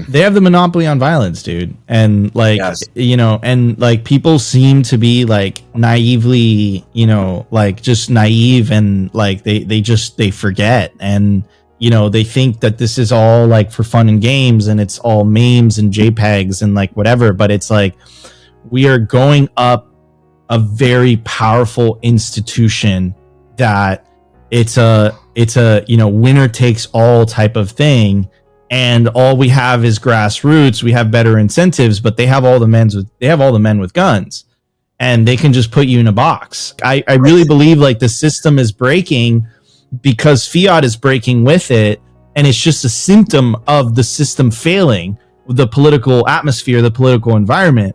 man. They have the monopoly on violence, dude. And like, and like people seem to be like naively, like just naive, and like they forget, and they think that this is all like for fun and games, and it's all memes and JPEGs and like whatever. But it's like, we are going up a very powerful institution that it's a winner takes all type of thing, and all we have is grassroots. We have better incentives, but they have all the men with guns, and they can just put you in a box. I really believe like the system is breaking because Fiat is breaking with it, and it's just a symptom of the system failing, the political atmosphere, the political environment.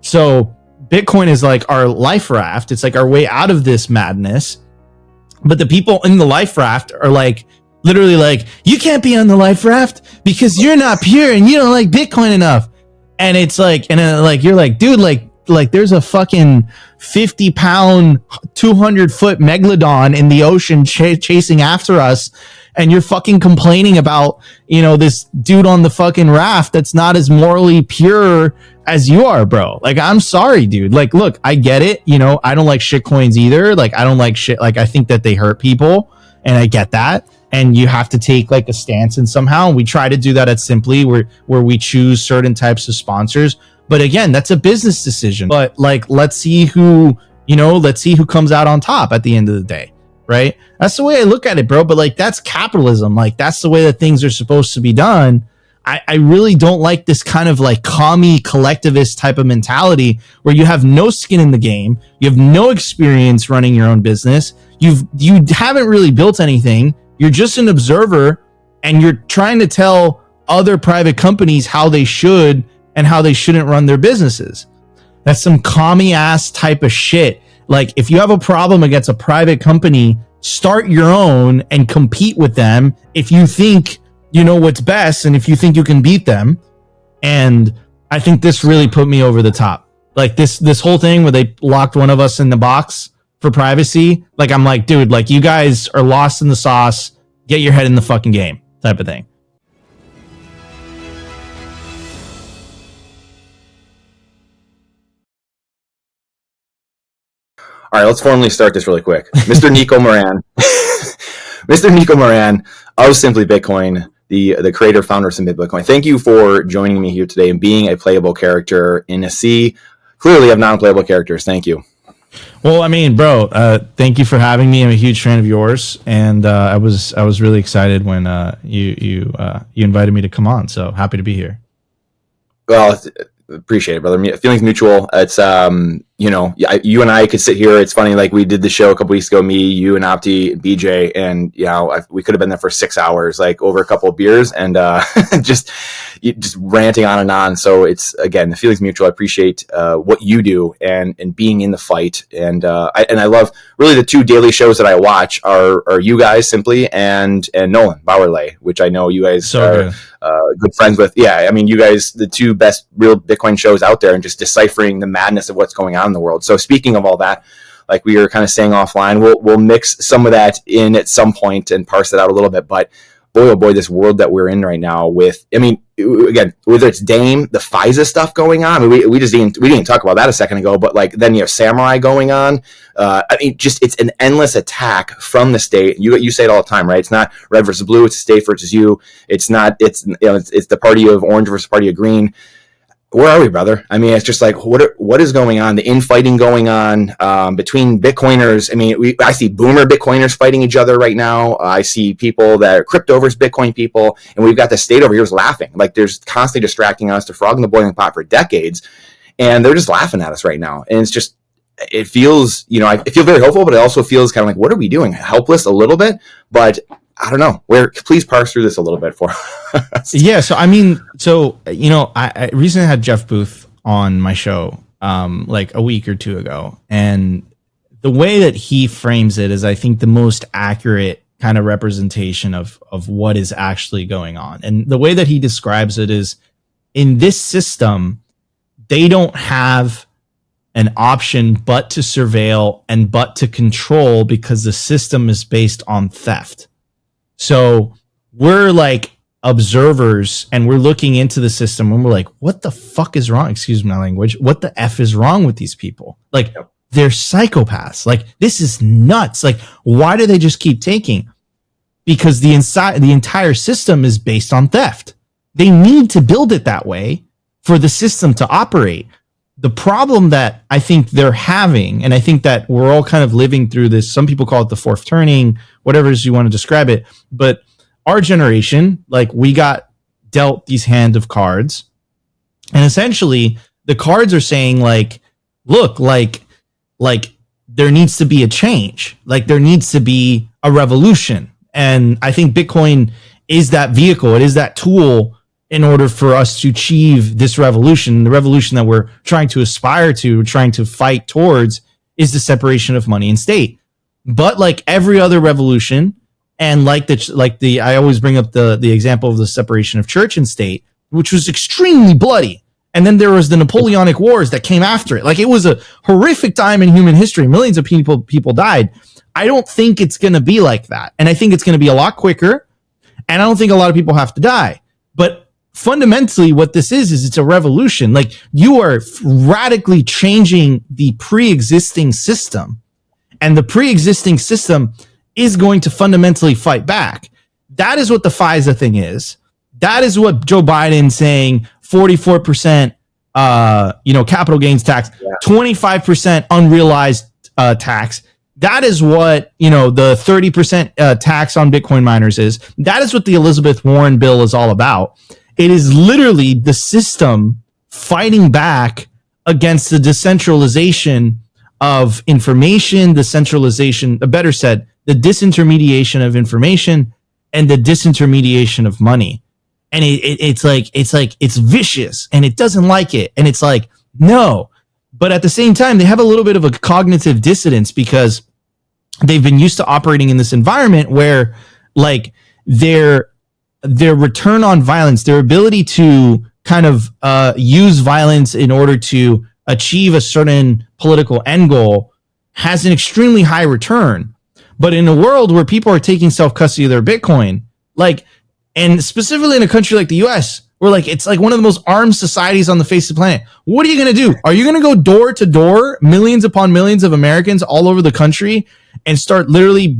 So Bitcoin is like our life raft. It's like our way out of this madness. But the people in the life raft are like, literally like, you can't be on the life raft because you're not pure and you don't like Bitcoin enough. And it's like, and then like, you're like, dude, like there's a fucking 50-pound, 200-foot megalodon in the ocean chasing after us, and you're fucking complaining about, this dude on the fucking raft that's not as morally pure as you are, bro. Like, I'm sorry, dude. Like, look, I get it. I don't like shit coins either. Like, I don't like shit. Like, I think that they hurt people, and I get that. And you have to take like a stance, and somehow we try to do that at Simply, where we choose certain types of sponsors. But again, that's a business decision. But like, let's see who comes out on top at the end of the day, right? That's the way I look at it, bro. But like, that's capitalism. Like, that's the way that things are supposed to be done. I really don't like this kind of like commie collectivist type of mentality where you have no skin in the game. You have no experience running your own business. You haven't really built anything. You're just an observer, and you're trying to tell other private companies how they should and how they shouldn't run their businesses. That's some commie ass type of shit. Like, if you have a problem against a private company, start your own and compete with them if you think you know what's best and if you think you can beat them. And I think this really put me over the top. Like, this whole thing where they locked one of us in the box for privacy. Like, I'm like, dude, like, you guys are lost in the sauce. Get your head in the fucking game type of thing. All right, let's formally start this really quick. Mr. Nico Moran, Mr. Nico Moran of Simply Bitcoin, the creator, founder of Simply Bitcoin. Thank you for joining me here today and being a playable character in a sea, clearly, of non-playable characters. Thank you. Well, I mean, bro, thank you for having me. I'm a huge fan of yours, and I was really excited when you invited me to come on. So happy to be here. Well, appreciate it, brother. Feelings mutual. It's you and I could sit here. It's funny, like, we did the show a couple weeks ago, me, you, and Opti, and BJ, and we could have been there for 6 hours, like over a couple of beers, and just ranting on and on. So it's, again, the feelings mutual. I appreciate what you do and being in the fight, and I love, really, the two daily shows that I watch are you guys, Simply, and Nolan Bowerley, which I know you guys are good friends with. Yeah, I mean, you guys, the two best real Bitcoin shows out there, and just deciphering the madness of what's going on in the world. So speaking of all that, like we were kind of saying offline, we'll mix some of that in at some point and parse it out a little bit. But boy, oh boy, this world that we're in right now with, I mean, again, whether it's Dame, the FISA stuff going on, I mean, we didn't talk about that a second ago, but like, then you have Samurai going on. I mean, just, it's an endless attack from the state. You say it all the time, right? It's not red versus blue. It's state versus you. It's not, it's the party of orange versus party of green. Where are we, brother? I mean, it's just like, what is going on? The infighting going on between Bitcoiners. I mean, I see boomer Bitcoiners fighting each other right now. I see people that are crypto versus Bitcoin people, and we've got the state over here is laughing. Like, there's constantly distracting us, defrogging the boiling pot for decades, and they're just laughing at us right now. And it's just, it feels, I feel very hopeful, but it also feels kind of like, what are we doing? Helpless a little bit, but I don't know. Please parse through this a little bit for us. Yeah. So, I mean, I recently had Jeff Booth on my show, like a week or two ago. And the way that he frames it is, I think, the most accurate kind of representation of what is actually going on. And the way that he describes it is, in this system, they don't have an option but to surveil and but to control, because the system is based on theft. So we're like observers and we're looking into the system and we're like, what the fuck is wrong? Excuse my language. What the F is wrong with these people? Like, they're psychopaths. Like, this is nuts. Like, why do they just keep taking? Because the entire system is based on theft. They need to build it that way for the system to operate. The problem that I think they're having, and I think that we're all kind of living through this, some people call it the fourth turning, whatever it is you want to describe it, but our generation, like, we got dealt these hand of cards, and essentially the cards are saying, like, look, like there needs to be a change, like there needs to be a revolution. And I think Bitcoin is that vehicle. It is that tool in order for us to achieve this revolution. The revolution that we're trying to aspire to, trying to fight towards, is the separation of money and state. But like every other revolution, and like I always bring up the example of the separation of church and state, which was extremely bloody. And then there was the Napoleonic Wars that came after it. Like, it was a horrific time in human history. Millions of people died. I don't think it's going to be like that. And I think it's going to be a lot quicker. And I don't think a lot of people have to die. But fundamentally, what this is it's a revolution. Like, you are radically changing the pre-existing system. And the pre-existing system is going to fundamentally fight back. That is what the FISA thing is. That is what Joe Biden saying 44%, capital gains tax, 25% unrealized tax. That is what, the 30% tax on Bitcoin miners is. That is what the Elizabeth Warren bill is all about. It is literally the system fighting back against the decentralization of information, the disintermediation of information, and the disintermediation of money. And it's vicious, and it doesn't like it. And it's like, no. But at the same time, they have a little bit of a cognitive dissonance because they've been used to operating in this environment where, like, their return on violence, their ability to kind of use violence in order to achieve a certain political end goal has an extremely high return. But in a world where people are taking self-custody of their Bitcoin, like, and specifically in a country like the US, where, like, it's like one of the most armed societies on the face of the planet, what are you going to do? Are you going to go door to door, millions upon millions of Americans all over the country, and start literally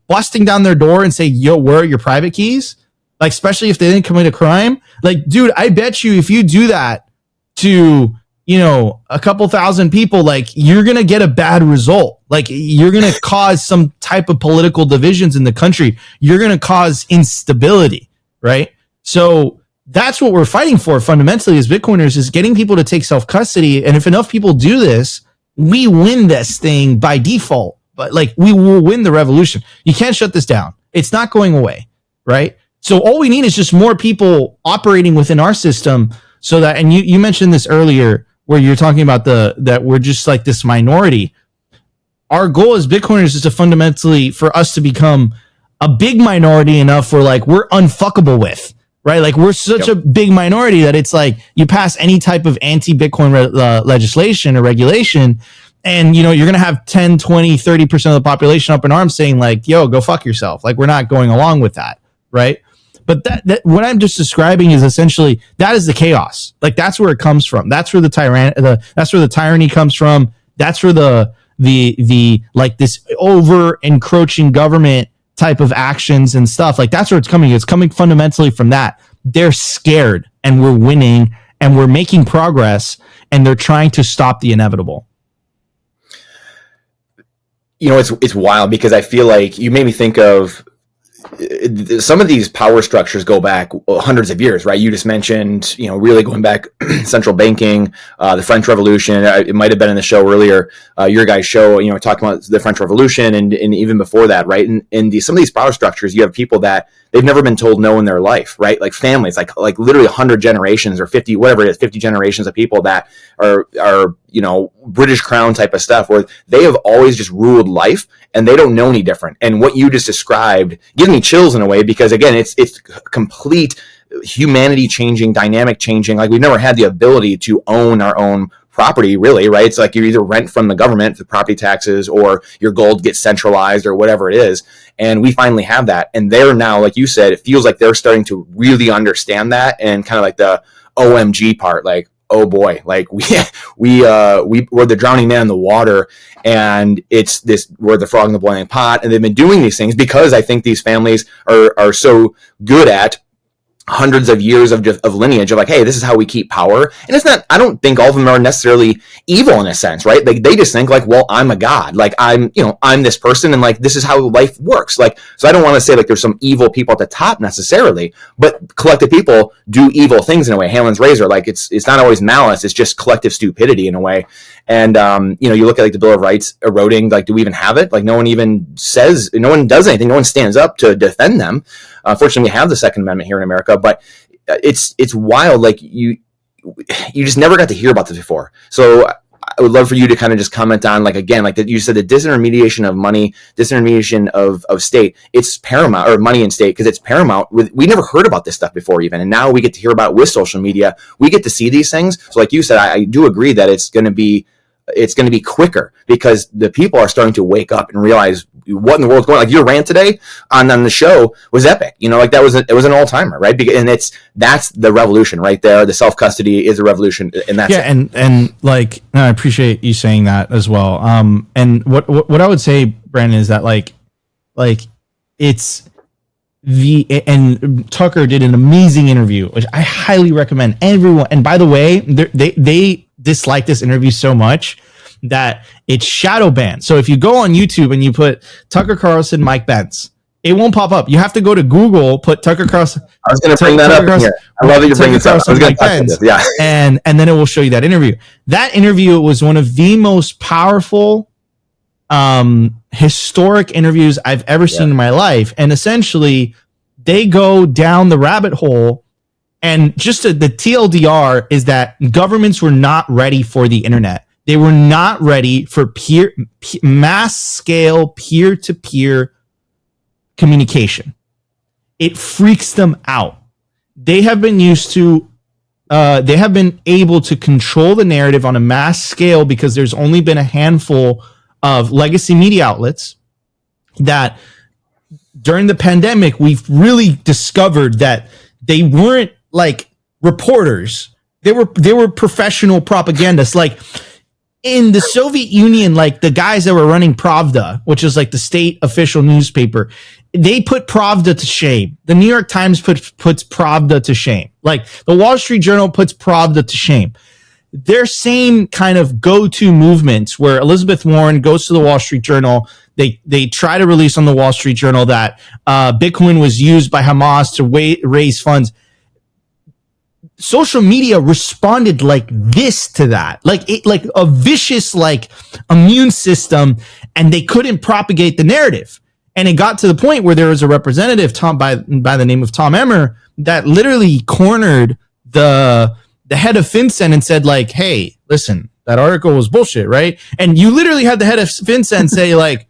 busting down their door and say, yo, where are your private keys? Like, especially if they didn't commit a crime. Like, dude, I bet you if you do that to, a couple thousand people, like, you're going to get a bad result. Like, you're going to cause some type of political divisions in the country. You're going to cause instability, right? So that's what we're fighting for fundamentally as Bitcoiners, is getting people to take self-custody. And if enough people do this, we win this thing by default. But, like, we will win the revolution. You can't shut this down. It's not going away, right? So all we need is just more people operating within our system, so that, and you mentioned this earlier, where you're talking about that we're just like this minority. Our goal as Bitcoiners is to fundamentally, for us to become a big minority enough where, like, we're unfuckable with, right? Like, we're such a big minority that it's like you pass any type of anti-Bitcoin legislation or regulation, and, you're going to have 10, 20, 30% of the population up in arms saying, like, yo, go fuck yourself. Like, we're not going along with that, right? But that what I'm just describing is essentially, that is the chaos. Like, that's where it comes from. That's where that's where the tyranny comes from. That's where the like this over encroaching government type of actions and stuff. Like, that's where it's coming. It's coming fundamentally from that. They're scared, and we're winning, and we're making progress, and they're trying to stop the inevitable. It's wild, because I feel like you made me think of some of these power structures go back hundreds of years, right? You just mentioned, really going back, central banking, the French Revolution. It might have been in the show earlier, your guys' show, talking about the French Revolution, and even before that, right? And some of these power structures, you have people that they've never been told no in their life, right? Like families, like literally 100 generations or 50, whatever it is, 50 generations of people that are British Crown type of stuff, where they have always just ruled life, and they don't know any different. And what you just described gives me chills in a way, because again, it's complete humanity changing, dynamic changing. Like, we've never had the ability to own our own property, really, right? It's like you either rent from the government, the property taxes, or your gold gets centralized or whatever it is. And we finally have that. And they're now, like you said, it feels like they're starting to really understand that, and kind of like the OMG part, like, oh boy, like we're the drowning man in the water, and we're the frog in the boiling pot. And they've been doing these things because I think these families are so good at hundreds of years of lineage of like, hey, this is how we keep power. And it's not, I don't think all of them are necessarily evil in a sense, right? Like they just think like, well, I'm a god, like I'm this person, and like this is how life works. Like, so I don't want to say like there's some evil people at the top necessarily, but collective people do evil things in a way. Halen's razor, like it's not always malice, it's just collective stupidity in a way. And you look at like the Bill of Rights eroding, like, do we even have it? Like no one does anything, no one stands up to defend them. Fortunately, we have the Second Amendment here in America, but it's wild. Like you just never got to hear about this before. So I would love for you to kind of just comment on, like, again, like that you said, the disintermediation of money, disintermediation of state, it's paramount, or money and state, because it's paramount. We never heard about this stuff before even, and now we get to hear about it with social media. We get to see these things. So like you said, I do agree that it's going to be quicker because the people are starting to wake up and realize what in the world's going on. Like your rant today on the show was epic. Like it was an all timer, right? And that's the revolution right there. The self custody is a revolution, and that's and like I appreciate you saying that as well. And what I would say, Brandon, is that like it's and Tucker did an amazing interview, which I highly recommend everyone. And by the way, they dislike this interview so much that it's shadow banned. So if you go on YouTube and you put Tucker Carlson, Mike Pence, it won't pop up. You have to go to Google, put Tucker Carlson. I was going to bring that up here. I love that you're bringing this up. I was going to talk about this. Yeah. And then it will show you that interview. That interview was one of the most powerful, historic interviews I've ever seen in my life. And essentially, they go down the rabbit hole. And just the TLDR is that governments were not ready for the internet. They were not ready for mass scale peer-to-peer communication. It freaks them out. They have been they have been able to control the narrative on a mass scale because there's only been a handful of legacy media outlets that during the pandemic, we've really discovered that they weren't like reporters. They were professional propagandists. Like in the Soviet Union, like the guys that were running Pravda, which is like the state official newspaper, they put Pravda to shame. The New York Times puts Pravda to shame. Like the Wall Street Journal puts Pravda to shame. Their same kind of go-to movements where Elizabeth Warren goes to the Wall Street Journal. They try to release on the Wall Street Journal that Bitcoin was used by Hamas to raise funds. Social media responded like this to that, like a vicious like immune system, and they couldn't propagate the narrative. And it got to the point where there was a representative, by the name of Tom Emmer, that literally cornered the head of FinCEN and said like, "Hey, listen, that article was bullshit, right?" And you literally had the head of FinCEN say like,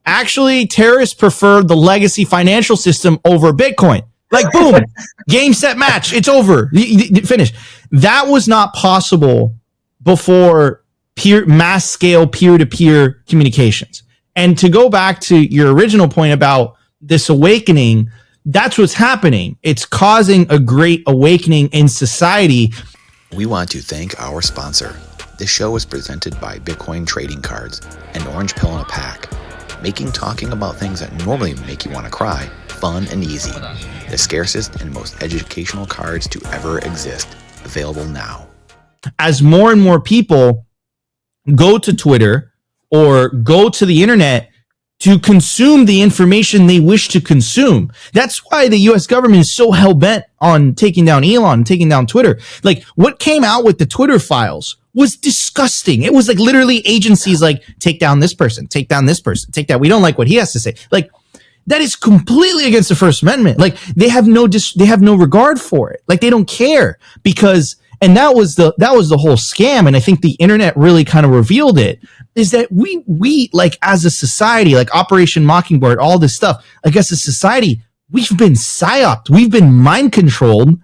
"Actually, terrorists prefer the legacy financial system over Bitcoin." Like, boom, game, set, match. It's over. Finish. That was not possible before mass scale peer-to-peer communications. And to go back to your original point about this awakening, that's what's happening. It's causing a great awakening in society. We want to thank our sponsor. This show is presented by Bitcoin Trading Cards, an orange pill in a pack, making talking about things that normally make you want to cry fun and easy. The scarcest and most educational cards to ever exist. Available now. As more and more people go to Twitter or go to the internet to consume the information they wish to consume. That's why the US government is so hell-bent on taking down Elon, taking down Twitter. Like, what came out with the Twitter files was disgusting. It was like literally agencies like, take down this person, take down this person, take that. We don't like what he has to say. Like, that is completely against the First Amendment. Like, they have no regard for it. Like, they don't care because, and that was the whole scam. And I think the internet really kind of revealed it, is that we like as a society, like Operation Mockingbird, all this stuff, like as a society, we've been psyoped, we've been mind controlled,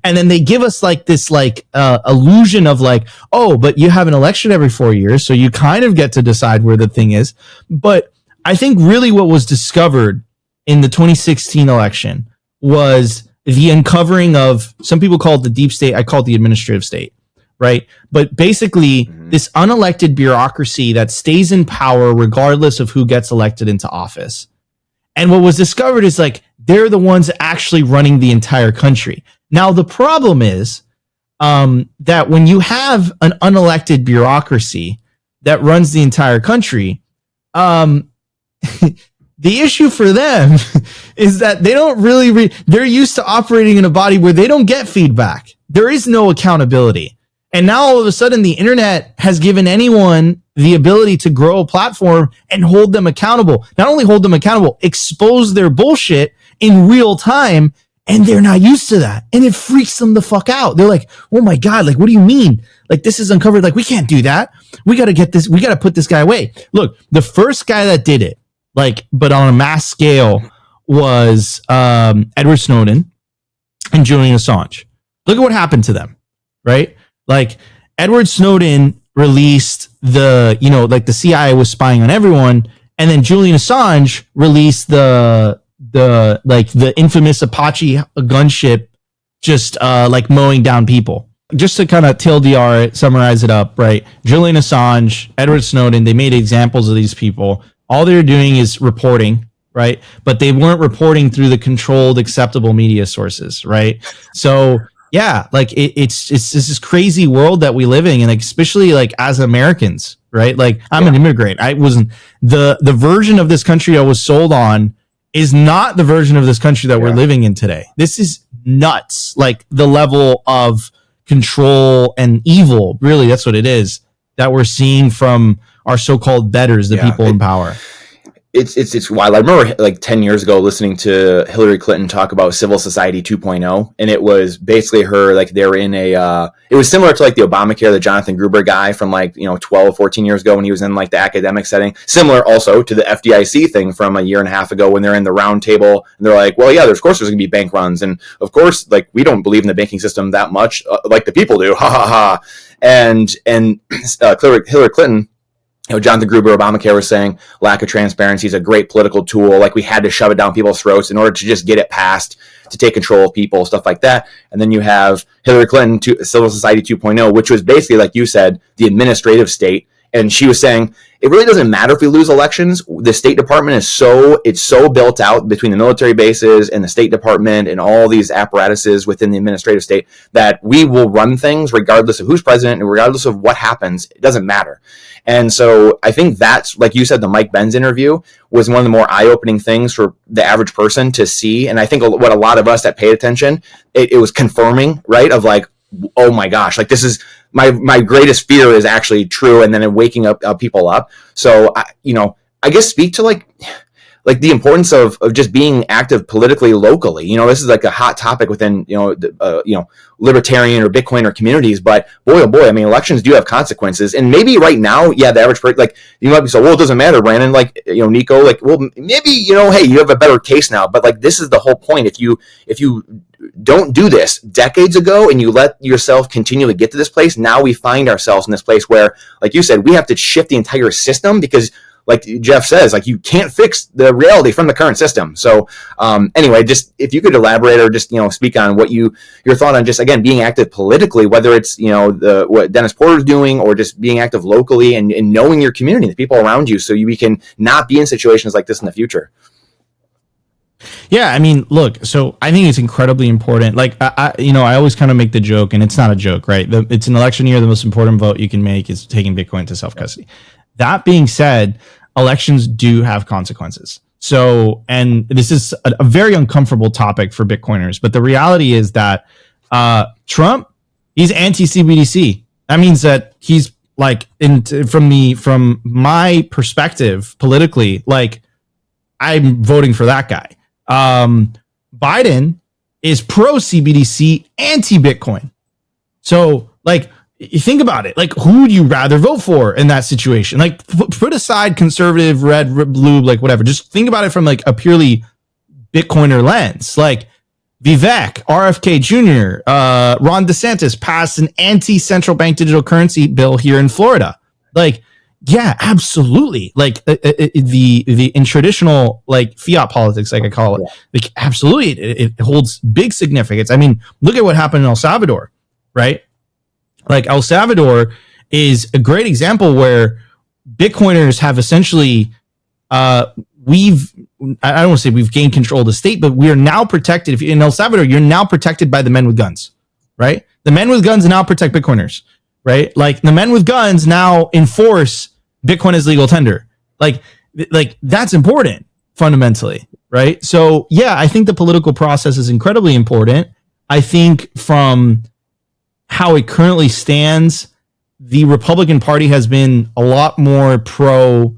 And then they give us like this like illusion of like, oh, but you have an election every 4 years, so you kind of get to decide where the thing is. But I think really what was discovered in the 2016 election was the uncovering of, some people call it the deep state, I call it the administrative state, right? But basically this unelected bureaucracy that stays in power regardless of who gets elected into office. And what was discovered is like, they're the ones actually running the entire country. Now, the problem is that when you have an unelected bureaucracy that runs the entire country, the issue for them is that they don't really, they're used to operating in a body where they don't get feedback. There is no accountability. And now all of a sudden the internet has given anyone the ability to grow a platform and hold them accountable. Not only hold them accountable, expose their bullshit in real time. And they're not used to that. And it freaks them the fuck out. They're like, oh my God, like, what do you mean? Like, this is uncovered. Like, we can't do that. We got to get this. We got to put this guy away. Look, the first guy that did it, like, but on a mass scale, was Edward Snowden and Julian Assange. Look at what happened to them, right? Like, Edward Snowden released the, you know, like the CIA was spying on everyone, and then Julian Assange released the infamous Apache gunship, just like mowing down people. Just to kind of TLDR it, summarize it up, right? Julian Assange, Edward Snowden, they made examples of these people. All they're doing is reporting, right? But they weren't reporting through the controlled, acceptable media sources, right? So yeah, like it's this crazy world that we live in, and like, especially like as Americans, right? Like, I'm an immigrant. I wasn't the version of this country I was sold on is not the version of this country that we're living in today. This is nuts. Like, the level of control and evil, really, that's what it is, that we're seeing from our so-called betters, the people in power. It's wild. I remember like 10 years ago listening to Hillary Clinton talk about civil society 2.0, and it was basically her, like, they were in a it was similar to like the Obamacare, the Jonathan Gruber guy from like, 12, 14 years ago when he was in like the academic setting. Similar also to the FDIC thing from a year and a half ago when they're in the round table and they're like, well, yeah, of course there's going to be bank runs, and of course, like, we don't believe in the banking system that much like the people do, ha ha ha. And Hillary Clinton, Jonathan Gruber, Obamacare, was saying lack of transparency is a great political tool. Like, we had to shove it down people's throats in order to just get it passed, to take control of people, stuff like that. And then you have Hillary Clinton, Civil Society 2.0, which was basically, like you said, the administrative state. And she was saying, it really doesn't matter if we lose elections. The State Department is so built out between the military bases and the State Department and all these apparatuses within the administrative state that we will run things regardless of who's president and regardless of what happens. It doesn't matter. And so I think that's, like you said, the Mike Benz interview was one of the more eye-opening things for the average person to see. And I think what a lot of us that paid attention, it was confirming, right? Of like, oh my gosh, like, this is my greatest fear is actually true. And then waking up people up. So, I guess speak to like the importance of just being active politically locally. This is like a hot topic within, libertarian or Bitcoiner communities, but boy, oh boy, I mean, elections do have consequences. And maybe right now, the average person, like, you might be so, well, it doesn't matter, Brandon, like, Nico, like, well, maybe, hey, you have a better case now, but like, this is the whole point. If you don't do this decades ago and you let yourself continually get to this place, now we find ourselves in this place where, like you said, we have to shift the entire system because, like Jeff says, like, you can't fix the reality from the current system. So anyway, just if you could elaborate or just, speak on what your thought on just, again, being active politically, whether it's, what Dennis Porter's doing or just being active locally and knowing your community, the people around you, so we can not be in situations like this in the future. Yeah, I mean, look, so I think it's incredibly important. Like, I always kind of make the joke, and it's not a joke, right? It's an election year. The most important vote you can make is taking Bitcoin to self-custody. That being said, elections do have consequences. So, and this is a very uncomfortable topic for Bitcoiners, but the reality is that Trump, he's anti-CBDC. That means that he's like, from my perspective politically, like, I'm voting for that guy. Biden is pro CBDC, anti Bitcoin. So, like, you think about it, like, who would you rather vote for in that situation? Like, put aside conservative, red, blue, like, whatever. Just think about it from like a purely Bitcoiner lens. Like, Vivek, RFK Jr., Ron DeSantis passed an anti-central bank digital currency bill here in Florida. Like, yeah, absolutely. Like the in traditional like fiat politics, like I call it, like absolutely, it holds big significance. I mean, look at what happened in El Salvador, right? Like El Salvador is a great example where Bitcoiners have essentially I don't want to say we've gained control of the state, but we are now protected. If in El Salvador, you're now protected by the men with guns, right? The men with guns now protect Bitcoiners, right? Like the men with guns now enforce Bitcoin as legal tender. Like that's important fundamentally, right? So yeah, I think the political process is incredibly important. I think from how it currently stands, the Republican Party has been a lot more pro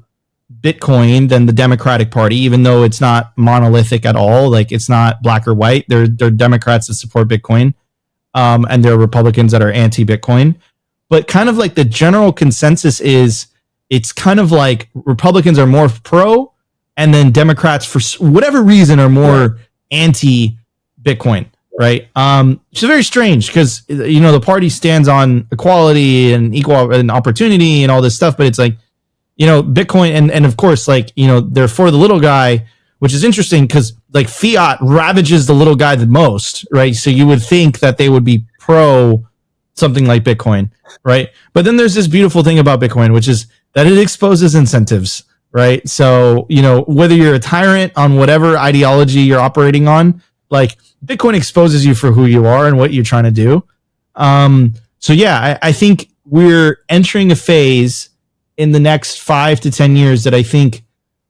Bitcoin than the Democratic Party, even though it's not monolithic at all. Like it's not black or white. There are Democrats that support Bitcoin, and there are Republicans that are anti-Bitcoin. But kind of like the general consensus is it's kind of like Republicans are more pro, and then Democrats, for whatever reason, are more anti-Bitcoin, right? Which is very strange because, you know, the party stands on equality and equal and opportunity and all this stuff, but it's like, you know, Bitcoin and of course, like, you know, they're for the little guy, which is interesting because like fiat ravages the little guy the most, right? So you would think that they would be pro something like Bitcoin, right? But then there's this beautiful thing about Bitcoin, which is that it exposes incentives, right? So, you know, whether you're a tyrant on whatever ideology you're operating on, like Bitcoin exposes you for who you are and what you're trying to do. So yeah, I think we're entering a phase in the next 5 to 10 years that I think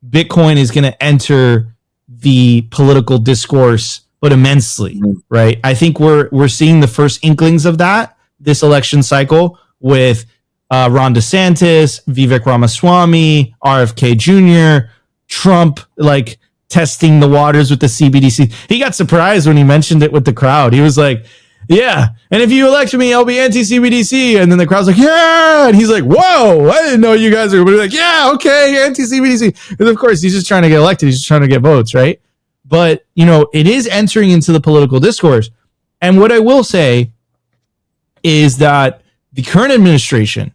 Bitcoin is going to enter the political discourse, but immensely, right? I think we're seeing the first inklings of that this election cycle with Ron DeSantis, Vivek Ramaswamy, RFK Jr., Trump, like testing the waters with the CBDC. He got surprised when he mentioned it with the crowd. He was like, yeah, and if you elect me, I'll be anti-CBDC. And then the crowd's like, yeah. And he's like, whoa, I didn't know you guys were like, yeah, okay, anti-CBDC. And of course, he's just trying to get elected. He's just trying to get votes, right? But, you know, it is entering into the political discourse. And what I will say is that the current administration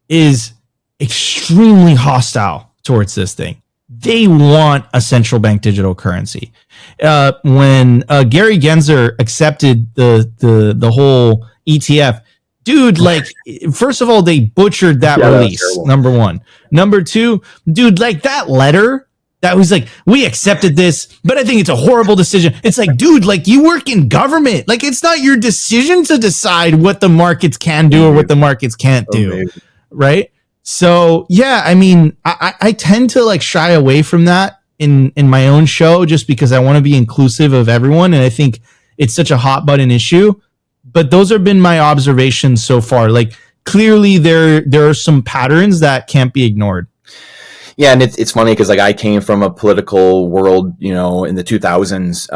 is extremely hostile towards this thing. They want a central bank digital currency. When Gary Gensler accepted the whole ETF, dude, like, first of all, they butchered that release. Number one. Number two, dude, like that letter that was like, we accepted this, but I think it's a horrible decision. It's like, dude, like you work in government. Like it's not your decision to decide what the markets can do or what the markets can't do. Right? So yeah, I mean, I tend to like shy away from that in my own show just because I want to be inclusive of everyone. And I think it's such a hot button issue, but those have been my observations so far. Like clearly there are some patterns that can't be ignored. Yeah, and it's funny because like I came from a political world, you know, in the 2000s.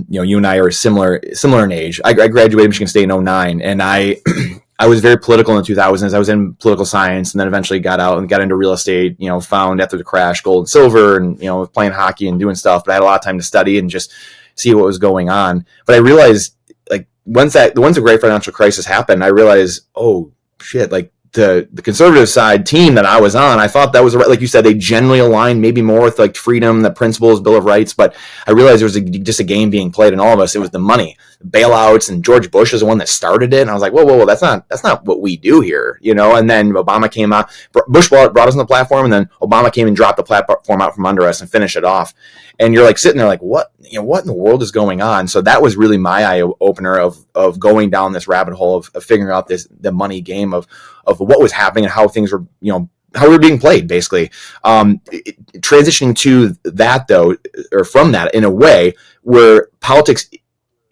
You know, you and I are similar in age. I graduated Michigan State in 2009, and I was very political in the 2000s. I was in political science, and then eventually got out and got into real estate. You know, found after the crash gold and silver, and you know, playing hockey and doing stuff. But I had a lot of time to study and just see what was going on. But I realized, like, once the great financial crisis happened, I realized, oh shit, like. The conservative side team that I was on, I thought that was right. Like you said, they generally aligned maybe more with like freedom, the principles, Bill of Rights. But I realized there was just a game being played in all of us. It was the money, bailouts, and George Bush is the one that started it. And I was like, whoa, that's not what we do here, you know. And then Obama came out, Bush brought us on the platform, and then Obama came and dropped the platform out from under us and finished it off. And you're like sitting there like, what in the world is going on? So that was really my eye opener of going down this rabbit hole of figuring out the money game of what was happening and how things were, you know, how we were being played, basically. Transitioning to that though, or from that in a way where politics,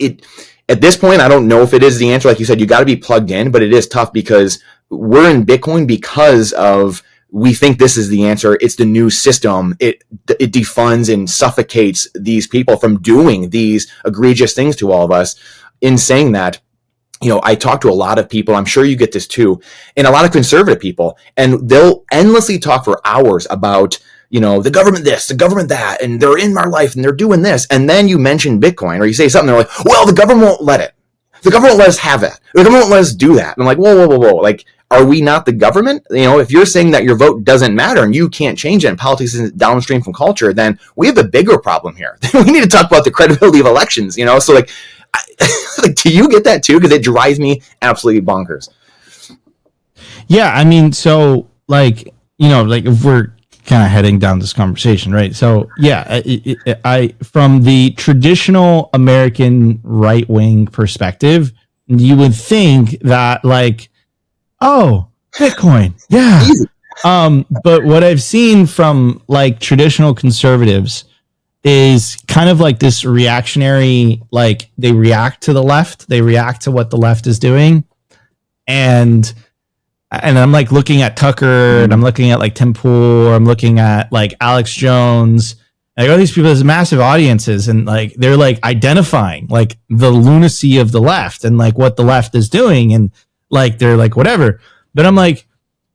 at this point, I don't know if it is the answer. Like you said, you got to be plugged in, but it is tough because we're in Bitcoin because of, we think this is the answer. It's the new system. It defunds and suffocates these people from doing these egregious things to all of us. In saying that, you know, I talk to a lot of people, I'm sure you get this too, and a lot of conservative people, and they'll endlessly talk for hours about the government this, the government that, and they're in our life and they're doing this. And then you mention Bitcoin or you say something, they're like, well, the government won't let it. The government won't let us have that. The government won't let us do that. And I'm like, whoa. Like, are we not the government? If you're saying that your vote doesn't matter and you can't change it and politics is downstream from culture, then we have a bigger problem here. We need to talk about the credibility of elections, So like, do you get that too? Because it drives me absolutely bonkers. Yeah, I mean, so like, like if we're kind of heading down this conversation, right? So yeah, I from the traditional American right wing perspective, you would think that like, oh, Bitcoin, yeah. But what I've seen from like traditional conservatives is kind of like this reactionary, like they react to the left, they react to what the left is doing, and I'm like looking at Tucker and I'm looking at like Tim Pool, or I'm looking at like Alex Jones. Like all these people, there's massive audiences, and like they're like identifying like the lunacy of the left and like what the left is doing, and like they're like whatever. But I'm like,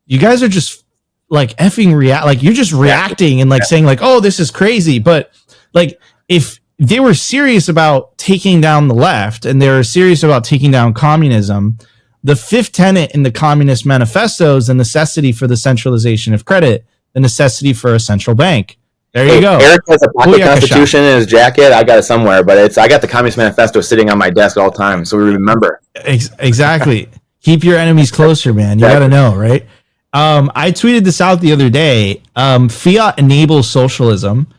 you guys are just like effing like you're just reacting and like saying like, oh, this is crazy. But like if they were serious about taking down the left and they were serious about taking down communism, the fifth tenet in the Communist Manifesto is the necessity for the centralization of credit, the necessity for a central bank. There you go. Eric has a pocket constitution in his jacket. I got it somewhere, but I got the Communist Manifesto sitting on my desk all the time, so we remember. Exactly. Keep your enemies closer, man. You got to know, right? I tweeted this out the other day. Fiat enables socialism.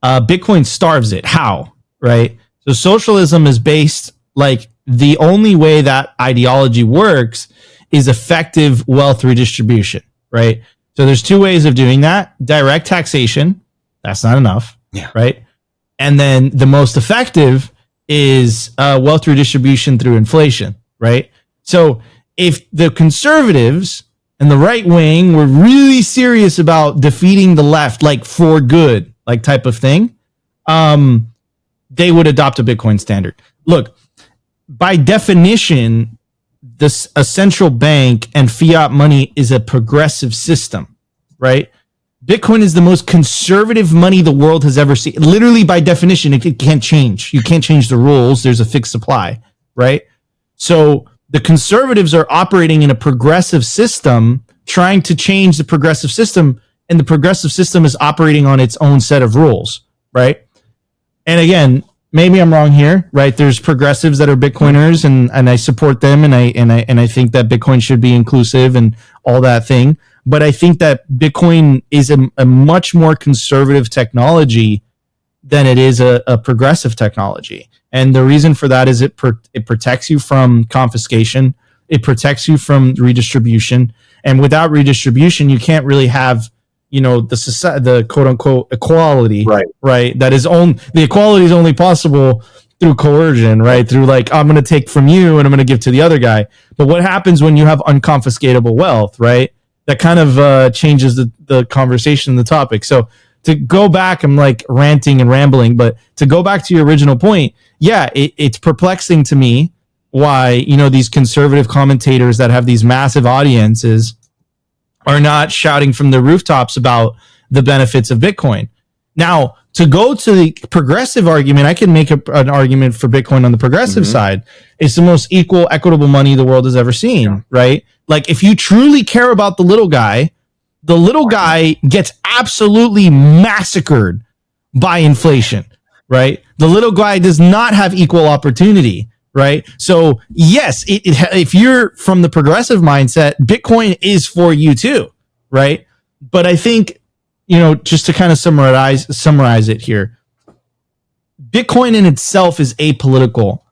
Bitcoin starves it. How? Right? So socialism is based like the only way that ideology works is effective wealth redistribution, right? So there's two ways of doing that. Direct taxation, that's not enough, right? And then the most effective is wealth redistribution through inflation, right? So if the conservatives and the right wing were really serious about defeating the left, like for good, like type of thing, they would adopt a Bitcoin standard. Look, by definition, a central bank and fiat money is a progressive system, right? Bitcoin is the most conservative money the world has ever seen. Literally, by definition, it can't change. You can't change the rules. There's a fixed supply, right? So the conservatives are operating in a progressive system, trying to change the progressive system, and the progressive system is operating on its own set of rules, right? And again, maybe I'm wrong here, right? There's progressives that are Bitcoiners, and I support them, and I think that Bitcoin should be inclusive and all that thing. But I think that Bitcoin is a much more conservative technology than it is a progressive technology. And the reason for that is it protects you from confiscation. It protects you from redistribution. And without redistribution, you can't really have, the quote unquote equality, right? That is the equality is only possible through coercion, right? Through like, I'm going to take from you and I'm going to give to the other guy. But what happens when you have unconfiscatable wealth, right? That kind of changes the conversation, the topic. So to go back, I'm like ranting and rambling, but to go back to your original point, yeah, it's perplexing to me why, these conservative commentators that have these massive audiences are not shouting from the rooftops about the benefits of Bitcoin. Now, to go to the progressive argument, I can make an argument for Bitcoin on the progressive side. It's the most equal, equitable money the world has ever seen, right? Like, if you truly care about the little guy gets absolutely massacred by inflation, right? The little guy does not have equal opportunity, right? So yes, if you're from the progressive mindset, Bitcoin is for you too, right? But I think, just to kind of summarize it here, Bitcoin in itself is apolitical,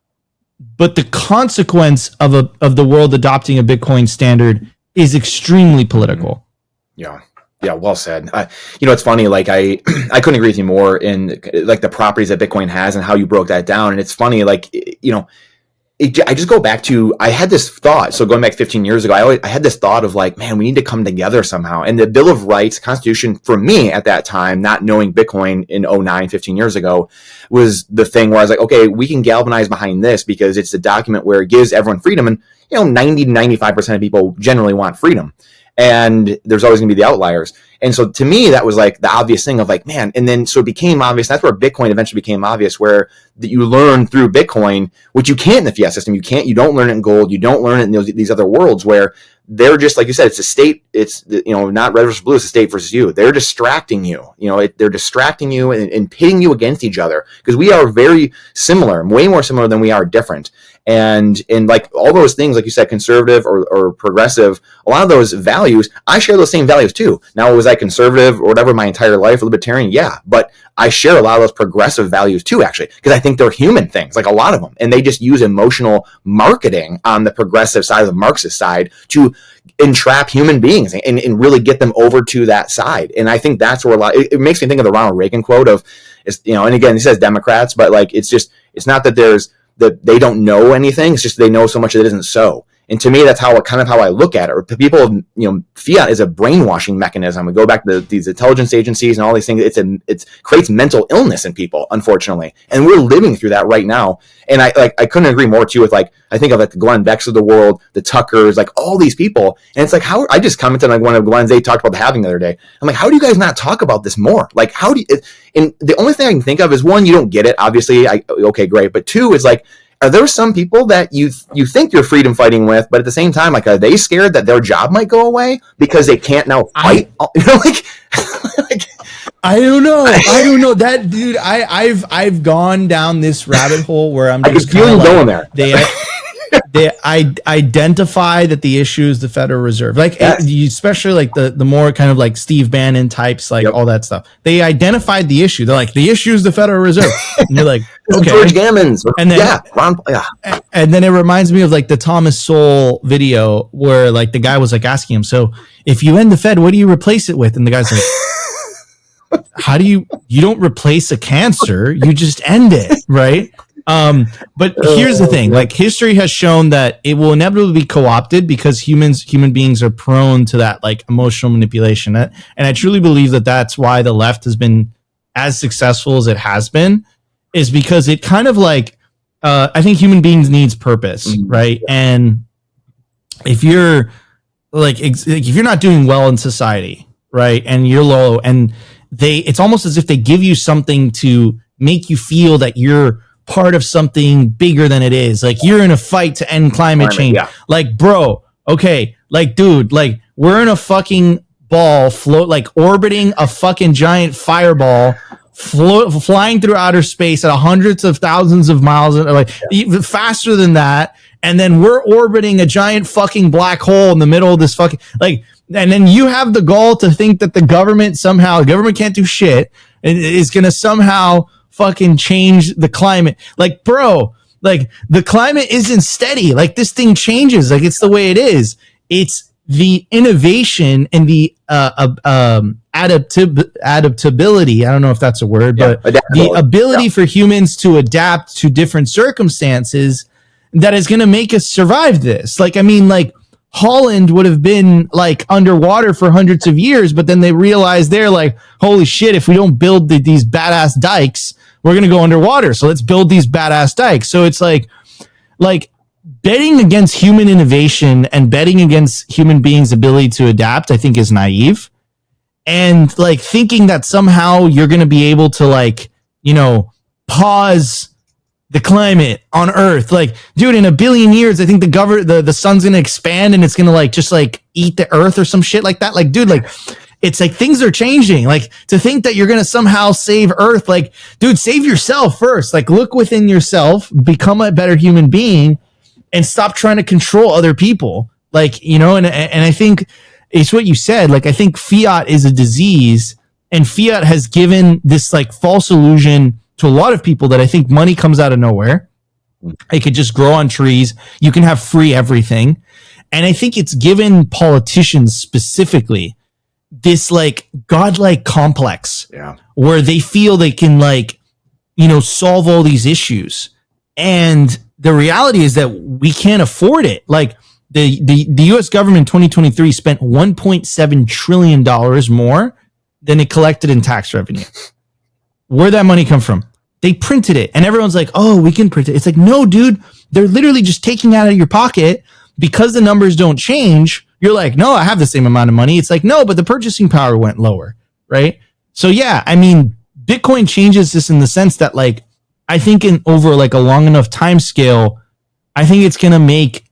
but the consequence of the world adopting a Bitcoin standard is extremely political. Yeah, well said. It's funny. Like I couldn't agree with you more in like the properties that Bitcoin has and how you broke that down. And it's funny, like I just go back to, I had this thought. So going back 15 years ago, I had this thought of like, man, we need to come together somehow. And the Bill of Rights, Constitution, for me at that time, not knowing Bitcoin in 15 years ago, was the thing where I was like, okay, we can galvanize behind this because it's the document where it gives everyone freedom. And, 90 to 95% of people generally want freedom. and there's always going to be the outliers. And so to me, that was like the obvious thing of like, man, and then so it became obvious. That's where Bitcoin eventually became obvious, where that you learn through Bitcoin, which you can't in the fiat system. You don't learn it in gold. You don't learn it in these other worlds where they're just, like you said, it's a state. It's, not red versus blue. It's a state versus you. They're distracting you. They're distracting you and pitting you against each other, because we are very similar, way more similar than we are different. And like all those things, like you said, conservative or progressive, a lot of those values, I share those same values too. Now, was I conservative or whatever my entire life, a libertarian? Yeah, but I share a lot of those progressive values too, actually, because I think they're human things, like a lot of them. And they just use emotional marketing on the progressive side, of the Marxist side, to entrap human beings and really get them over to that side. And I think that's where it makes me think of the Ronald Reagan quote of, and again, he says Democrats, but like, it's not that that they don't know anything. It's just they know so much that it isn't so. And to me, that's how I look at it. Or people, fiat is a brainwashing mechanism. We go back to these intelligence agencies and all these things. It creates mental illness in people, unfortunately, and we're living through that right now. And I couldn't agree more too with, like, I think of like the Glenn Becks of the world, the Tuckers, like all these people. And it's like, how I just commented on one of Glenn's, they talked about the Halving the other day. I'm like, how do you guys not talk about this more? Like, how do you? And the only thing I can think of is, one, you don't get it, obviously. Okay, great. But two is like, are there some people that you think you're freedom fighting with, but at the same time, like, are they scared that their job might go away because they can't now fight? I don't know. That dude. I've gone down this rabbit hole where I'm just kind of like, going there. They identify that the issue is the Federal Reserve, like, yes. Especially like the more kind of like Steve Bannon types, like, yep. All that stuff. They identified the issue. They're like, the issue is the Federal Reserve, and you're like, okay, George Gammons, and then and then it reminds me of like the Thomas Sowell video where like the guy was like asking him, so if you end the Fed, what do you replace it with? And the guy's like, how do you don't replace a cancer, you just end it, right? But here's the thing, like, history has shown that it will inevitably be co-opted because human beings are prone to that, like, emotional manipulation. And I truly believe that that's why the left has been as successful as it has been, is because it kind of like, I think human beings needs purpose, mm-hmm. right? And if you're like, if you're not doing well in society, right, and you're low, and it's almost as if they give you something to make you feel that you're part of something bigger than it is. Like, you're in a fight to end climate change. Yeah. Like, bro, okay, like, dude, like, we're in a fucking ball like orbiting a fucking giant fireball, flying through outer space at hundreds of thousands of miles, like, even faster than that. And then we're orbiting a giant fucking black hole in the middle of this fucking, like, and then you have the gall to think that the government can't do shit and is going to somehow fucking change the climate. Like, bro, like, the climate isn't steady. Like, this thing changes. Like, it's the way it is. It's the innovation and the adaptability. I don't know if that's a word, but the ability for humans to adapt to different circumstances that is going to make us survive this. Like, I mean, like, Holland would have been like underwater for hundreds of years, but then they realized they're like, holy shit, if we don't build these badass dikes, we're going to go underwater. So let's build these badass dikes. So it's like betting against human innovation and betting against human beings' ability to adapt, I think, is naive. And like thinking that somehow you're going to be able to, like, pause the climate on Earth. Like, dude, in a billion years, I think the sun's going to expand and it's going to like just like eat the Earth or some shit like that. Like, dude, like, it's like things are changing. Like, to think that you're going to somehow save Earth, like, dude, save yourself first. Like, look within yourself, become a better human being, and stop trying to control other people. Like, and I think it's what you said. Like, I think fiat is a disease, and fiat has given this like false illusion to a lot of people that I think money comes out of nowhere. It could just grow on trees. You can have free everything. And I think it's given politicians specifically this like godlike complex where they feel they can like, solve all these issues. And the reality is that we can't afford it. Like, the US government in 2023 spent $1.7 trillion more than it collected in tax revenue. Where'd that money come from? They printed it, and everyone's like, oh, we can print it. It's like, no, dude, they're literally just taking it out of your pocket because the numbers don't change. you're like, no, I have the same amount of money. It's like, no, but the purchasing power went lower, right? So yeah, I mean, Bitcoin changes this in the sense that like, I think in over like a long enough time scale, I think it's going to make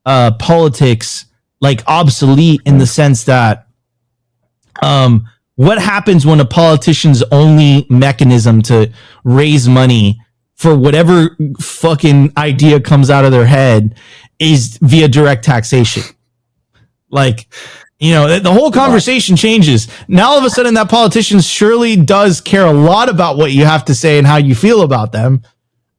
politics like obsolete in the sense that what happens when a politician's only mechanism to raise money for whatever fucking idea comes out of their head is via direct taxation? Like, you know, the whole conversation changes. Now all of a sudden that politician surely does care a lot about what you have to say and how you feel about them.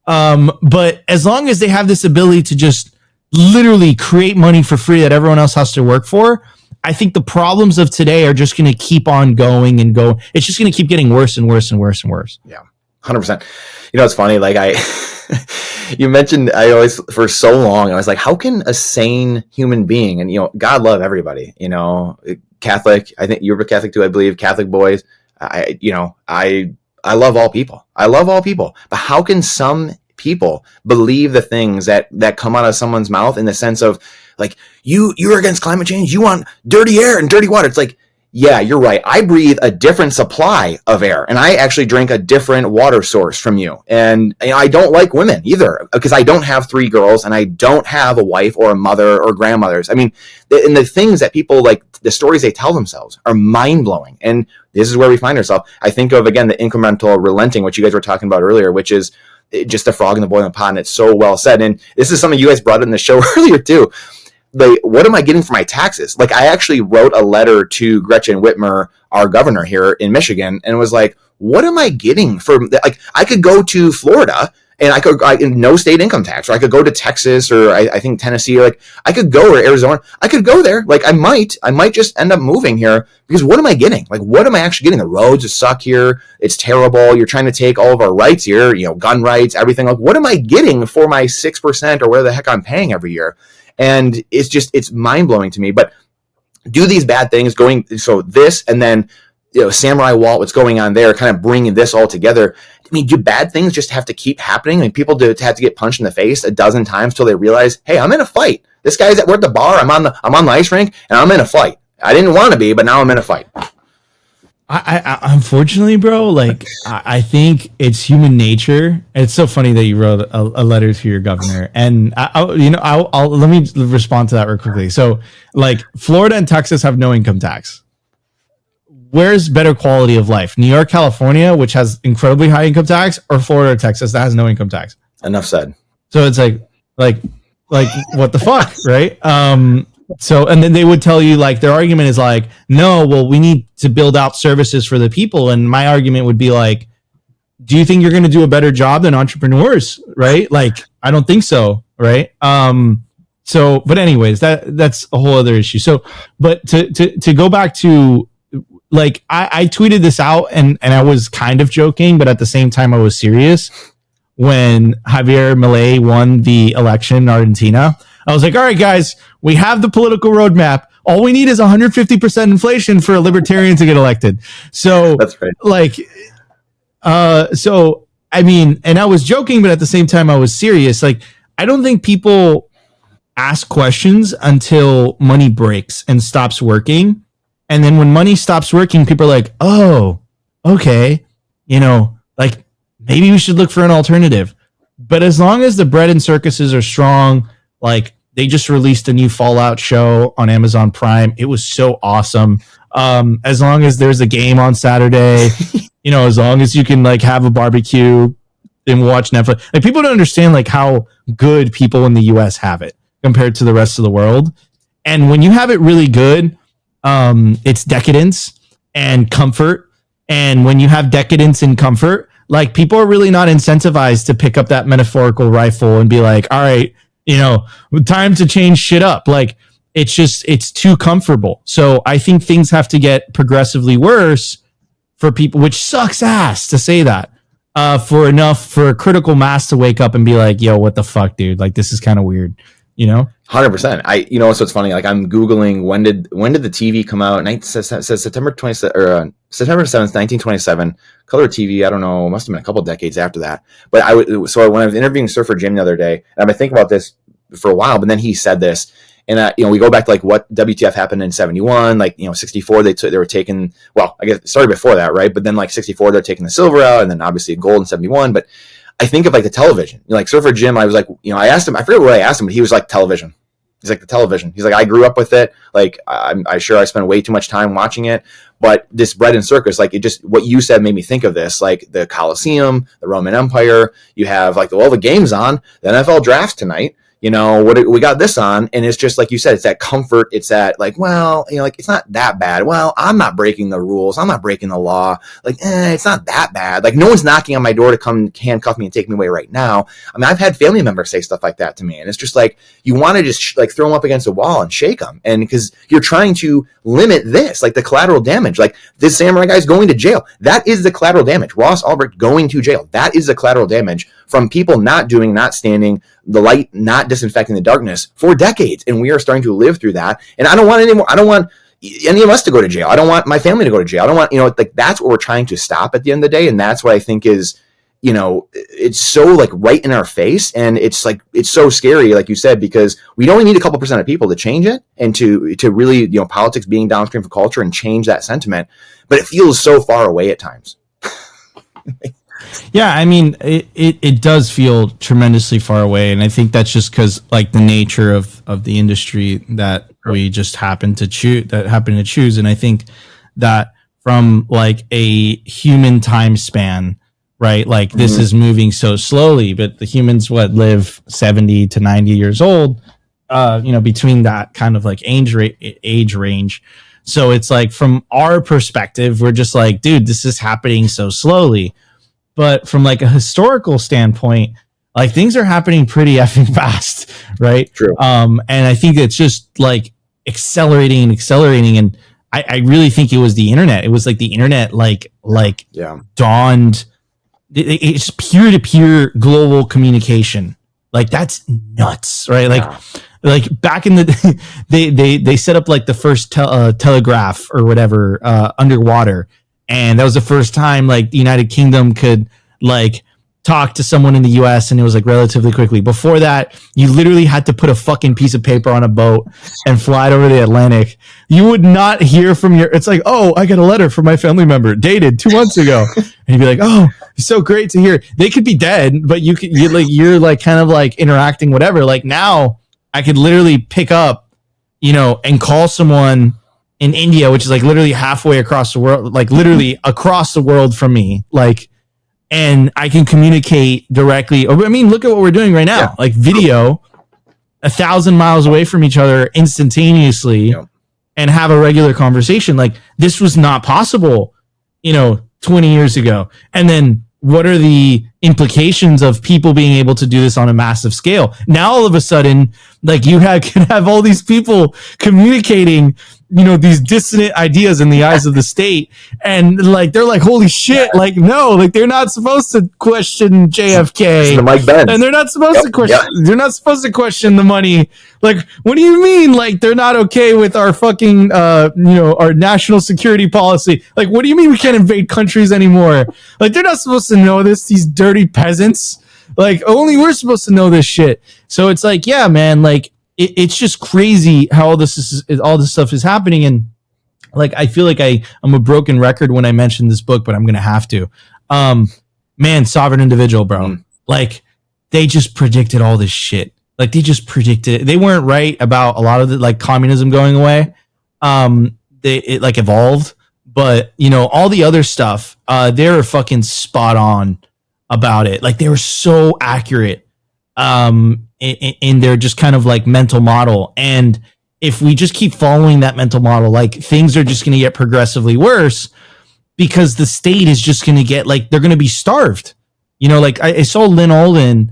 But as long as they have this ability to just literally create money for free that everyone else has to work for, I think the problems of today are just going to keep on going and go. It's just going to keep getting worse and worse and worse and worse. Yeah, 100%. You know, it's funny. Like you mentioned, I always, for so long, I was like, how can a sane human being, and, you know, God love everybody, you know, Catholic, I think you're a Catholic too, I believe, Catholic boys. I love all people. I love all people. But how can some people believe the things that come out of someone's mouth in the sense of like, you're against climate change, you want dirty air and dirty water? It's like, yeah, you're right. I breathe a different supply of air, and I actually drink a different water source from you. And you know, I don't like women either, because I don't have 3 girls and I don't have a wife or a mother or grandmothers. I mean, the things that people, like, the stories they tell themselves are mind blowing. And this is where we find ourselves. I think of, again, the incremental relenting, which you guys were talking about earlier, which is just the frog in the boiling pot. And it's so well said. And this is something you guys brought up in the show earlier too. Like, what am I getting for my taxes? Like, I actually wrote a letter to Gretchen Whitmer, our governor here in Michigan, and was like, what am I getting for, like, I could go to Florida and I could no state income tax, or I could go to Texas, or I think Tennessee, or like I could go, or Arizona. I could go there. Like, I might just end up moving here, because what am I getting? Like, what am I actually getting? The roads suck here. It's terrible. You're trying to take all of our rights here, you know, gun rights, everything. Like, what am I getting for my 6% or whatever the heck I'm paying every year? And it's mind blowing to me. But do these bad things going, so this, and then, you know, Samurai Walt, what's going on there, kind of bringing this all together. I mean, do bad things just have to keep happening? I mean, people have to get punched in the face a dozen times till they we're in a fight. This guy's we're at the bar. I'm on the ice rink, and I'm in a fight. I didn't want to be, but now I'm in a fight. I unfortunately, bro, like, I think it's human nature. It's so funny that you wrote a letter to your governor, and I'll let me respond to that real quickly. So, like, Florida and Texas have no income tax. Where's better quality of life? New York, California, which has incredibly high income tax, or Florida or Texas that has no income tax? Enough said. So it's like what the fuck, right? So, and then they would tell you, like, their argument is like, no, well, we need to build out services for the people. And my argument would be like, do you think you're going to do a better job than entrepreneurs? Right? Like, I don't think so. Right. So, but anyways, that's a whole other issue. So, but to go back to, like, I tweeted this out, and I was kind of joking, but at the same time I was serious. When Javier Milei won the election in Argentina, I was like, all right, guys, we have the political roadmap. All we need is 150% inflation for a libertarian to get elected. So that's right. Like, so, I mean, and I was joking, but at the same time I was serious. Like, I don't think people ask questions until money breaks and stops working. And then when money stops working, people are like, oh, okay, you know, like, maybe we should look for an alternative. But as long as the bread and circuses are strong, like, they just released a new Fallout show on Amazon Prime. It was so awesome. As long as there's a game on Saturday, you know, as long as you can, like, have a barbecue and watch Netflix. Like, people don't understand, like, how good people in the US have it compared to the rest of the world. And when you have it really good, it's decadence and comfort. And when you have decadence and comfort, like, people are really not incentivized to pick up that metaphorical rifle and be like, all right, you know, time to change shit up. Like, it's too comfortable. So I think things have to get progressively worse for people, which sucks ass to say that, for a critical mass to wake up and be like, yo, what the fuck, dude? Like, this is kind of weird, you know? 100%. You know, so it's funny. Like, I'm Googling when did the TV come out? It says September 27th, or September 7th, 1927. Color TV. I don't know. Must have been a couple decades after that. But when I was interviewing Surfer Jim the other day, and I've been thinking about this for a while. But then he said this, And we go back to like what WTF happened in 71, like 64 they were taking, well, I guess it started before that, right? But then like 64 they're taking the silver out, and then obviously gold in 71. But I think of like the television, like Surfer Jim. I was like, I asked him, I forget what I asked him, but he was like television. He's like the television. He's like, I grew up with it. Like I spent way too much time watching it. But this bread and circus, like it just, what you said made me think of this, like the Colosseum, the Roman Empire. You have like the game's on, the NFL draft tonight. We got this on, and it's just like you said, it's that comfort. It's that like, well, like it's not that bad. Well, I'm not breaking the rules. I'm not breaking the law. Like, it's not that bad. Like no one's knocking on my door to come handcuff me and take me away right now. I mean, I've had family members say stuff like that to me, and it's just like, you want to just like throw them up against a wall and shake them. And because you're trying to limit this, like the collateral damage, like this samurai guy's going to jail. That is the collateral damage. Ross Ulbricht going to jail. That is the collateral damage from people not standing, the light not disinfecting the darkness for decades. And we are starting to live through that. And I don't want any of us to go to jail. I don't want my family to go to jail. I don't want, like that's what we're trying to stop at the end of the day. And that's what I think is, it's so like right in our face. And it's like, it's so scary, like you said, because we only need a couple % of people to change it and to really, politics being downstream from culture and change that sentiment. But it feels so far away at times. Yeah, I mean, it does feel tremendously far away, and I think that's just because like the nature of the industry that we just happen to choose, and I think that from like a human time span, right? Like this is moving so slowly, but the humans live 70 to 90 years old, between that kind of like age range. So it's like from our perspective, we're just like, dude, this is happening so slowly. But from like a historical standpoint, like things are happening pretty effing fast, right? True. And I think it's just like accelerating. And I really think it was the internet. It was like the internet, dawned. It's peer-to-peer global communication. Like that's nuts, right? Like back in the they set up like the first telegraph or whatever underwater. And that was the first time like the United Kingdom could like talk to someone in the US, and it was like relatively quickly. Before that, you literally had to put a fucking piece of paper on a boat and fly it over the Atlantic. You would not hear from it's like, oh, I got a letter from my family member dated 2 months ago. And you'd be like, oh, it's so great to hear. They could be dead, but you're like kind of like interacting, whatever. Like now I could literally pick up, and call someone in India, which is like literally halfway across the world, like literally across the world from me, like, and I can communicate directly. I mean, look at what we're doing right now, like video 1,000 miles away from each other instantaneously and have a regular conversation. Like this was not possible, 20 years ago. And then what are the implications of people being able to do this on a massive scale? Now, all of a sudden, like you can have all these people communicating, these dissonant ideas in the eyes of the state. And like, they're like, holy shit. Like, no, like they're not supposed to question JFK. The Mike Benz. And they're not supposed to question, they're not supposed to question the money. Like, what do you mean? Like, they're not okay with our fucking, our national security policy. Like, what do you mean we can't invade countries anymore? Like, they're not supposed to know this, these dirty peasants. Like, only we're supposed to know this shit. So it's like, yeah, man, like, it's just crazy how all this stuff is happening. And like, I feel like I'm a broken record when I mention this book, but I'm going to have to, man, Sovereign Individual, bro. Like they just predicted all this shit. Like they just predicted, they weren't right about a lot of the like communism going away. It like evolved, but all the other stuff, they were fucking spot on about it. Like they were so accurate. In their just kind of like mental model. And if we just keep following that mental model, like things are just going to get progressively worse because the state is just going to get like, they're going to be starved. Like I saw Lynn Olin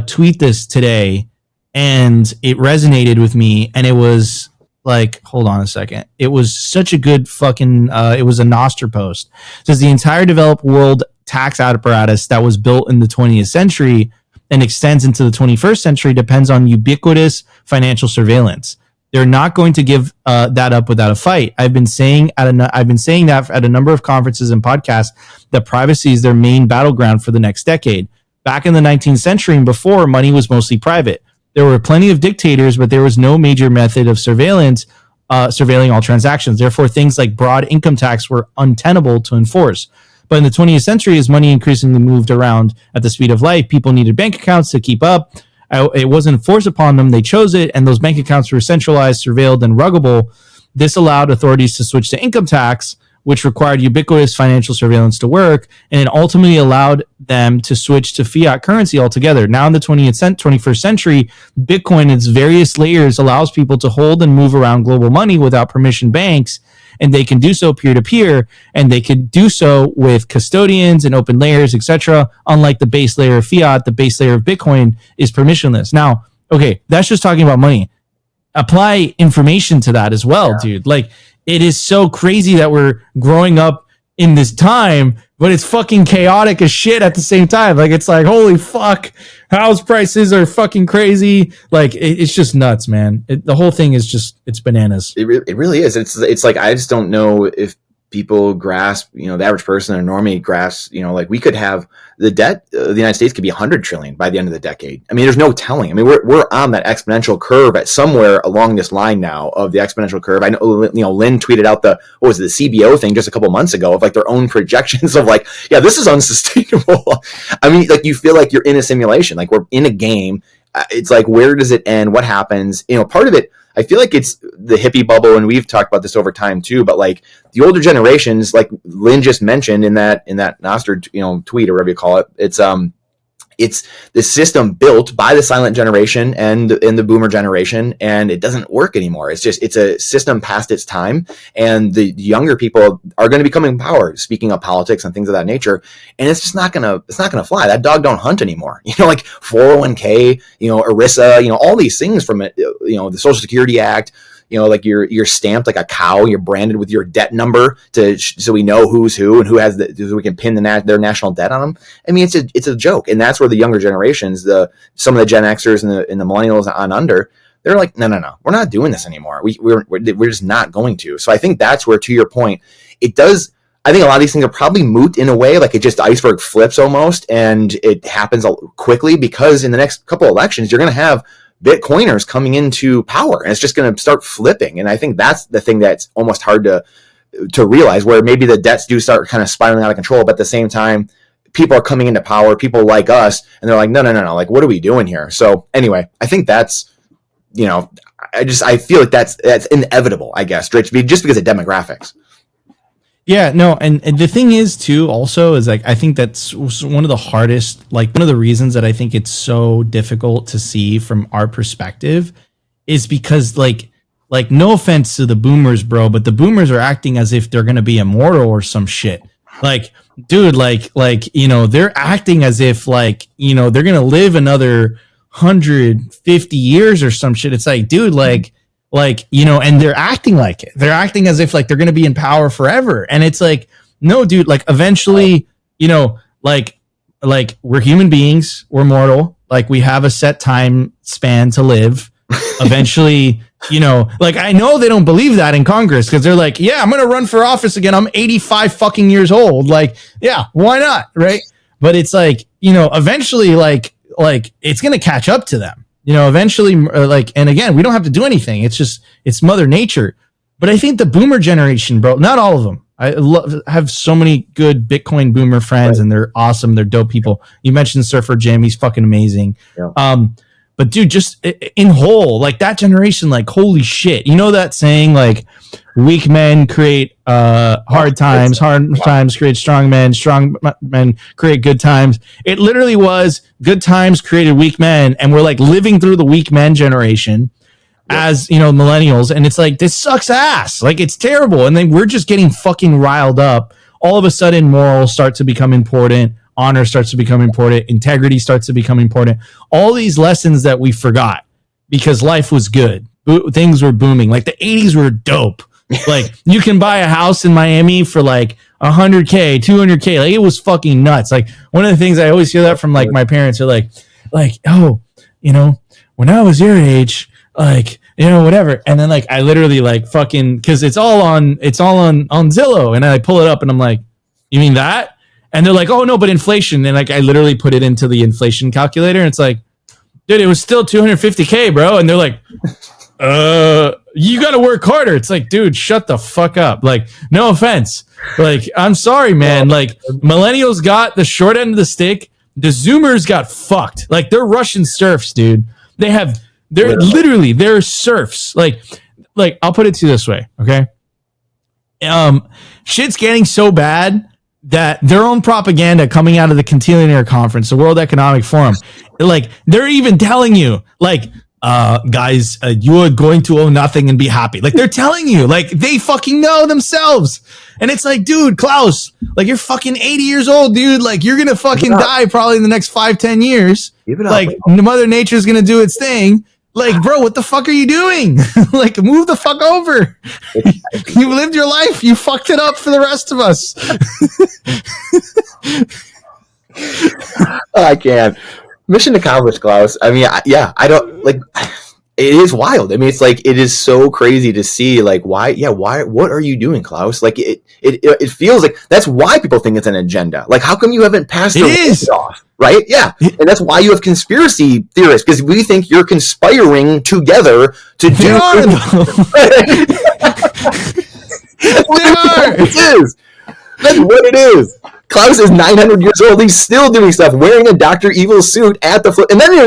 tweet this today and it resonated with me. And it was like, hold on a second. It was such a good fucking, it was a Noster post. It says the entire developed world tax apparatus that was built in the 20th century and extends into the 21st century depends on ubiquitous financial surveillance. They're not going to give that up without a fight. I've been saying that at a number of conferences and podcasts that privacy is their main battleground for the next decade. Back in the 19th century and before, money was mostly private. There were plenty of dictators, but there was no major method of surveillance, surveilling all transactions. Therefore, things like broad income tax were untenable to enforce. But in the 20th century, as money increasingly moved around at the speed of light, people needed bank accounts to keep up. It wasn't forced upon them. They chose it, and those bank accounts were centralized, surveilled, and ruggable. This allowed authorities to switch to income tax, which required ubiquitous financial surveillance to work, and it ultimately allowed them to switch to fiat currency altogether. Now in the 21st century, Bitcoin in its various layers allows people to hold and move around global money without permission banks, and they can do so peer-to-peer, and they can do so with custodians and open layers, etc. Unlike the base layer of fiat, the base layer of Bitcoin is permissionless. Now, okay, that's just talking about money. Apply information to that as well, dude. Like, it is so crazy that we're growing up in this time, but it's fucking chaotic as shit at the same time. Like, it's like, holy fuck, house prices are fucking crazy. Like, it's just nuts, man. The whole thing is just, it's bananas. It really is. It's like, I just don't know if people grasp, the average person or normie grasps, like, we could have the debt of the United States could be 100 trillion by the end of the decade. I mean, there's no telling. I mean, we're on that exponential curve at somewhere along this line now of the exponential curve. I know, Lynn tweeted out the CBO thing just a couple months ago of like their own projections of like, yeah, this is unsustainable. I mean, like, you feel like you're in a simulation, like we're in a game. It's like, where does it end? What happens? Part of it, I feel like it's the hippie bubble, and we've talked about this over time too, but like the older generations, like Lynn just mentioned in that Noster, tweet or whatever you call it, it's the system built by the silent generation and the boomer generation, and it doesn't work anymore. It's a system past its time, and the younger people are going to be coming in power, speaking of politics and things of that nature. And it's just not going to fly. That dog don't hunt anymore. Like 401k, ERISA, all these things from it, the Social Security Act, like you're stamped like a cow, you're branded with your debt number so we know who's who and who has so we can pin their national debt on them. I mean, it's a joke. And that's where the younger generations, some of the Gen Xers and the millennials on under, they're like, no, we're not doing this anymore. We're just not going to. So I think that's where, to your point, it does. I think a lot of these things are probably moot in a way, like it just the iceberg flips almost, and it happens quickly because in the next couple of elections, you're going to have Bitcoiners coming into power, and it's just going to start flipping. And I think that's the thing that's almost hard to realize, where maybe the debts do start kind of spiraling out of control, but at the same time, people are coming into power, people like us, and they're like, no, like, what are we doing here? So anyway, I think that's, I feel like that's inevitable, I guess, just because of demographics. Yeah, no, and the thing is too, also, is like, I think that's one of the hardest, like one of the reasons that I think it's so difficult to see from our perspective is because like no offense to the boomers, bro, but the boomers are acting as if they're gonna be immortal or some shit. Like, dude, like they're acting as if like, they're gonna live another 150 years or some shit. It's like, dude, and they're acting like it. They're acting as if like they're going to be in power forever. And it's like, no, dude, like eventually, like we're human beings, we're mortal. Like we have a set time span to live. Eventually, like I know they don't believe that in Congress because they're like, yeah, I'm going to run for office again. I'm 85 fucking years old. Like, yeah, why not? Right. But it's like, eventually like it's going to catch up to them. Eventually, and again, we don't have to do anything. It's Mother Nature. But I think the boomer generation, bro, not all of them. I have so many good Bitcoin boomer friends, right, and they're awesome. They're dope people. You mentioned Surfer Jim. He's fucking amazing. Yeah. But dude, just in whole, like that generation, like, holy shit. That saying, like, weak men create hard times create strong men create good times. It literally was good times created weak men, and we're like living through the weak men generation as millennials, and it's like, this sucks ass, like it's terrible. And then we're just getting fucking riled up. All of a sudden morals start to become important, honor starts to become important, integrity starts to become important, all these lessons that we forgot because life was good, things were booming, like the 80s were dope. Like you can buy a house in Miami for like 100K, 200K. Like it was fucking nuts. Like one of the things I always hear that from like my parents are like, oh, when I was your age, like, whatever. And then like, I literally like fucking, cause it's all on Zillow. And I pull it up and I'm like, you mean that? And they're like, oh no, but inflation. And like, I literally put it into the inflation calculator and it's like, dude, it was still 250K, bro. And they're like, you got to work harder. It's like, dude, shut the fuck up. Like, no offense. Like, I'm sorry, man. Like, millennials got the short end of the stick. The Zoomers got fucked. Like, they're Russian serfs, dude. They're serfs. Like, I'll put it to you this way, okay? Shit's getting so bad that their own propaganda coming out of the Cantillionaire Conference, the World Economic Forum, like, they're even telling you, like, guys, you are going to own nothing and be happy. Like, they're telling you, like, they fucking know themselves. And it's like, dude, Klaus, like, you're fucking 80 years old, dude. Like, you're gonna fucking die probably in the next 5-10 years. Like, Mother Nature's gonna do its thing. Like, bro, what the fuck are you doing? Like, move the fuck over. You lived your life. You fucked it up for the rest of us. I can't. Mission accomplished, Klaus. I mean, I don't like. It is wild. I mean, it's like, it is so crazy to see, like, why, what are you doing, Klaus? Like, it feels like that's why people think it's an agenda. Like, how come you haven't passed it off, right? Yeah. And that's why you have conspiracy theorists, because we think you're conspiring together to do. It is. That's what it is. Klaus is 900 years old. He's still doing stuff, wearing a Dr. Evil suit at the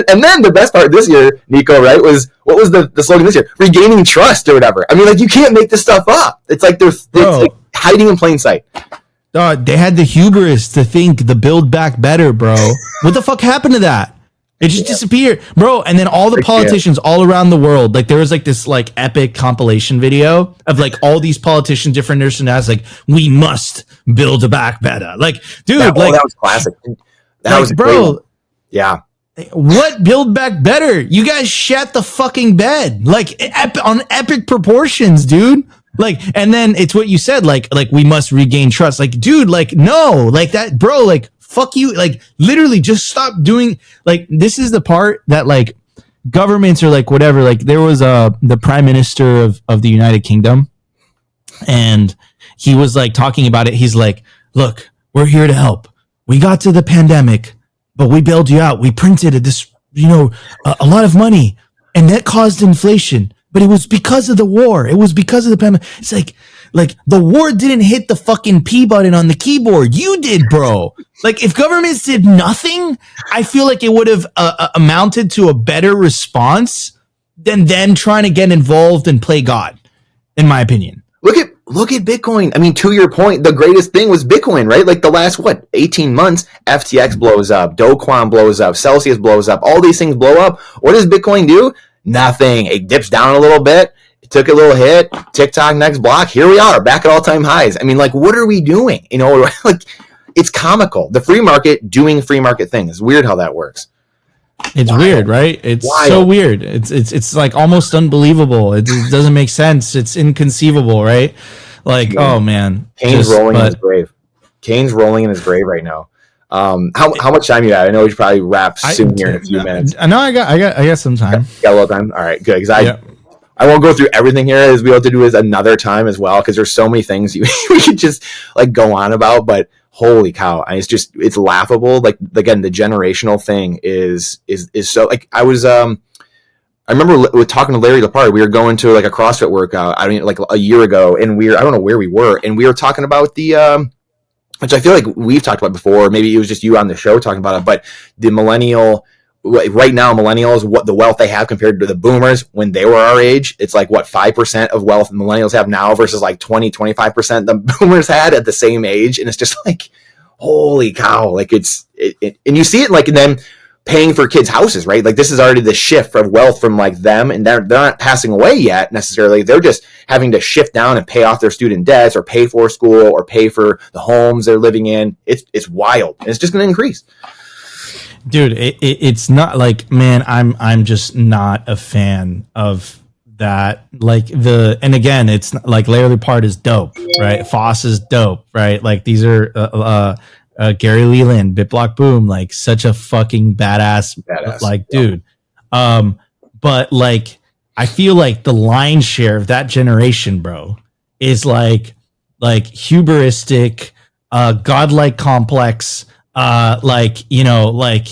and then the best part this year, Nico, right, was what was the slogan this year? Regaining trust or whatever. I mean, like, you can't make this stuff up. It's like it's like hiding in plain sight. They had the hubris to think the Build Back Better, bro. What the fuck happened to that? It just disappeared, bro. And then all the politicians all around the world, like, there was like this like epic compilation video of like all these politicians, different nationalities, like, we must build back better. Like, dude, that was classic. That was bro. Yeah. What build back better? You guys shat the fucking bed, like, on epic proportions, dude. Like, and then it's what you said, like we must regain trust. Like, dude, like, no, like that, bro, like, fuck you. Like, literally just stop doing, like, this is the part that, like, governments are like, whatever. Like, there was the prime minister of the United Kingdom, and he was like talking about it. He's like, look, we're here to help. We got to the pandemic, but we bailed you out. We printed a lot of money, and that caused inflation. But it was because of the war. It was because of the pandemic. It's like the war didn't hit the fucking P button on the keyboard. You did, bro. Like, if governments did nothing, I feel like it would have amounted to a better response than them trying to get involved and play God, in my opinion. Look at Bitcoin. I mean, to your point, the greatest thing was Bitcoin, right? Like, the last 18 months, FTX blows up, Doquan blows up, Celsius blows up, all these things blow up. What does Bitcoin do? Nothing. It dips down a little bit. It took a little hit. TikTok next block. Here we are, back at all-time highs. I mean, like, what are we doing? You know, like, it's comical. The free market doing free market things. It's weird how that works. It's weird, right? It's so weird. It's like almost unbelievable. It doesn't make sense. It's inconceivable, right? Like, oh man, Kane's rolling in his grave. Kane's rolling in his grave right now. How much time you have? I know we should probably wrap soon here in a few minutes. I know I got some time. Got a little time. All right, good. Because I won't go through everything here. As we have to do is another time as well, because there's so many things we could just like go on about. But holy cow, it's laughable. Like, again, the generational thing is so, like, I remember talking to Larry Lepard. We were going to like a CrossFit workout. I mean, like a year ago, and I don't know where we were, and we were talking about the which I feel like we've talked about before. Maybe it was just you on the show talking about it, but the millennials, what the wealth they have compared to the boomers when they were our age, it's like, what, 5% of wealth millennials have now versus like 20-25% the boomers had at the same age. And it's just like, holy cow. Like, and you see it like in them paying for kids' houses, right? Like, this is already the shift of wealth from like them, and they're not passing away yet necessarily. They're just having to shift down and pay off their student debts or pay for school or pay for the homes they're living in. It's wild. And it's just going to increase. Dude, it's not like, man, I'm just not a fan of that. Like, and again, it's not, like, Larry Lepard is dope, right? Foss is dope, right? Like, these are Gary Leland, BitBlock Boom, like, such a fucking badass. Like, dude. But like, I feel like the lion's share of that generation, bro, is like hubristic, godlike complex. Like, you know, like,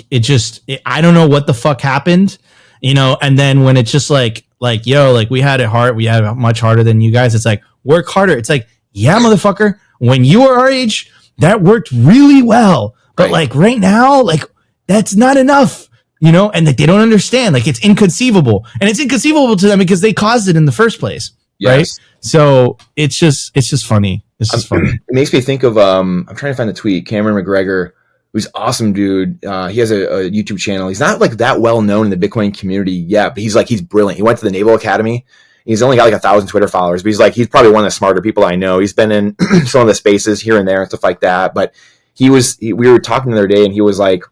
I don't know what the fuck happened, you know, and then when it's just like, yo, like we had it hard, we had it much harder than you guys. It's like, work harder. It's like, yeah, motherfucker, when you were our age, that worked really well. But like right now, like that's not enough, you know, and like they don't understand. Like it's inconceivable, and it's inconceivable to them because they caused it in the first place. Yes. Right. So it's just funny. It's just funny. It makes me think of, I'm trying to find the tweet, Cameron McGregor, who's awesome dude. He has a YouTube channel. He's not like that well known in the Bitcoin community yet, but he's brilliant. He went to the Naval Academy. He's only got like 1,000 Twitter followers, but he's probably one of the smarter people I know. He's been in some of the spaces here and there and stuff like that. But we were talking the other day, and he was like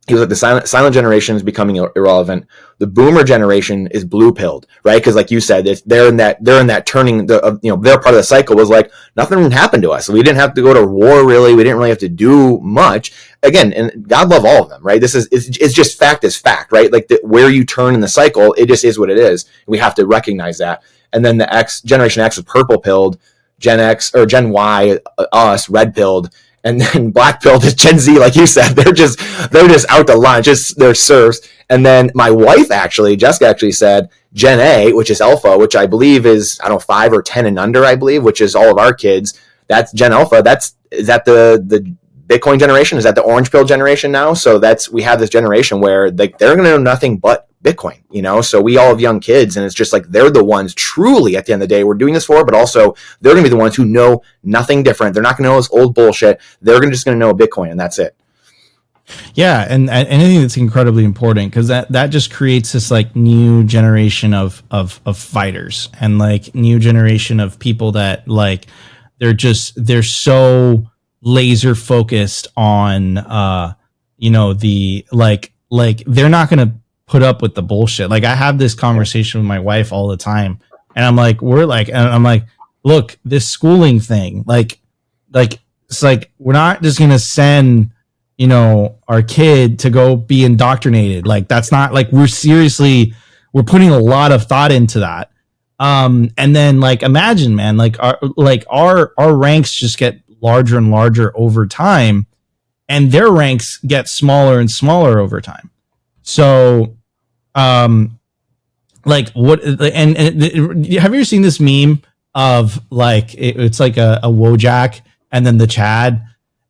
the silent generation is becoming irrelevant. The boomer generation is blue pilled, right? Because like you said, they're in that turning. Their part of the cycle was like nothing happened to us. So we didn't have to go to war really. We didn't really have to do much. Again, and God love all of them, right? It's just fact is fact, right? Like where you turn in the cycle, it just is what it is. We have to recognize that. And then the Generation X is purple pilled, Gen X or Gen Y, us red pilled. And then black pilled is Gen Z, like you said. They're just out to lunch. They're serfs. And then my wife Jessica said Gen A, which is Alpha, which I believe is 5 or 10 and under, I believe, which is all of our kids. That's Gen Alpha. Is that the Bitcoin generation? Is that the orange pill generation now? So we have this generation where they're going to know nothing but Bitcoin, you know? So we all have young kids, and it's just like they're the ones truly at the end of the day we're doing this for, but also they're going to be the ones who know nothing different. They're not going to know this old bullshit. They're just going to know Bitcoin, and that's it. Yeah, and I think that's incredibly important because that just creates this like new generation of fighters and like new generation of people that like they're so laser focused on the like they're not going to put up with the bullshit. Like I have this conversation with my wife all the time, and I'm like, look, this schooling thing, like it's like we're not just gonna send our kid to go be indoctrinated. Like that's not like we're putting a lot of thought into that. And then like imagine, man, like our ranks just get larger and larger over time, and their ranks get smaller and smaller over time. So like what, and have you ever seen this meme of like, it's like a Wojak and then the Chad,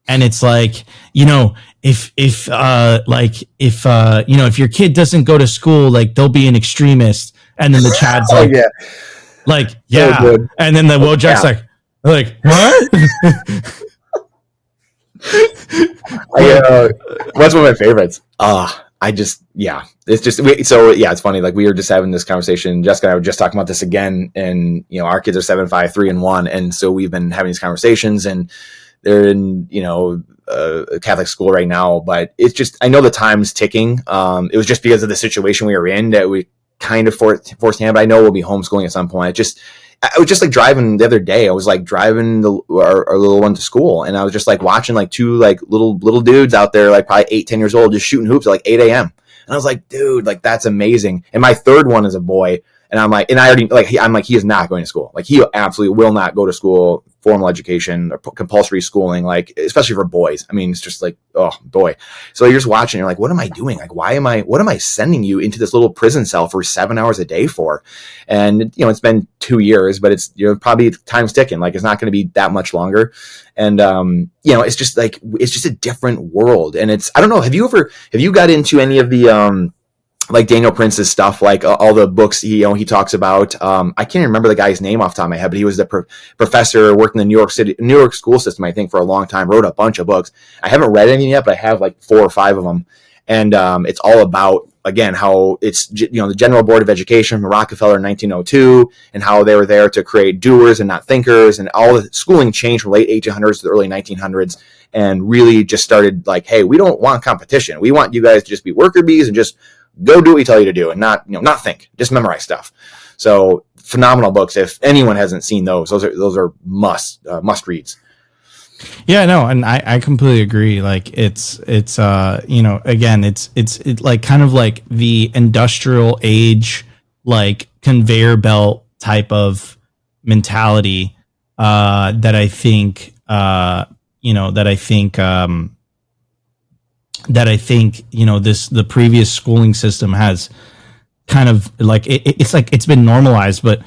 and it's like, if your kid doesn't go to school, like they'll be an extremist. And then the Chad's like, yeah. So and then the Wojak's like, what? What's one of my favorites? It's funny. Like we were just having this conversation. Jessica and I were just talking about this again, and our kids are 7, 5, 3, and 1, and so we've been having these conversations, and they're in a Catholic school right now. But it's just, I know the time's ticking. It was just because of the situation we were in that we kind of forced hand. But I know we'll be homeschooling at some point. I was just like driving the other day. I was like driving our little one to school, and I was just like watching like two like little dudes out there, like probably 8, 10 years old, just shooting hoops at like 8 a.m. And I was like, dude, like that's amazing. And my third one is a boy, and I'm like, and I already like, he is not going to school. Like he absolutely will not go to school, formal education or compulsory schooling, like especially for boys. I mean, it's just like, oh boy. So you're just watching, you're like, what am I doing? Like, what am I sending you into this little prison cell for 7 hours a day for? And it's been 2 years, but it's probably time's ticking. Like it's not going to be that much longer. And it's just like, it's just a different world. And I don't know, have you got into any of the like Daniel Prince's stuff, like all the books he talks about? I can't remember the guy's name off the top of my head, but he was the professor, worked in the New York school system, I think, for a long time, wrote a bunch of books. I haven't read any yet, but I have like 4 or 5 of them. And it's all about, again, how it's, the General Board of Education from Rockefeller in 1902, and how they were there to create doers and not thinkers, and all the schooling changed from late 1800s to the early 1900s, and really just started like, hey, we don't want competition. We want you guys to just be worker bees and just go do what we tell you to do, and not think, just memorize stuff. So phenomenal books. If anyone hasn't seen those are must reads. Yeah, no, and I completely agree. Like it's again, it's like kind of like the industrial age, like conveyor belt type of mentality that I think the previous schooling system has kind of like it's like it's been normalized, but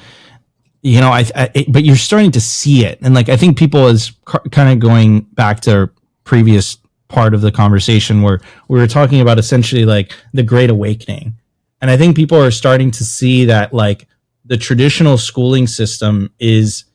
you know, but you're starting to see it, and like I think people is kind of going back to previous part of the conversation where we were talking about essentially like the Great Awakening, and I think people are starting to see that like the traditional schooling system is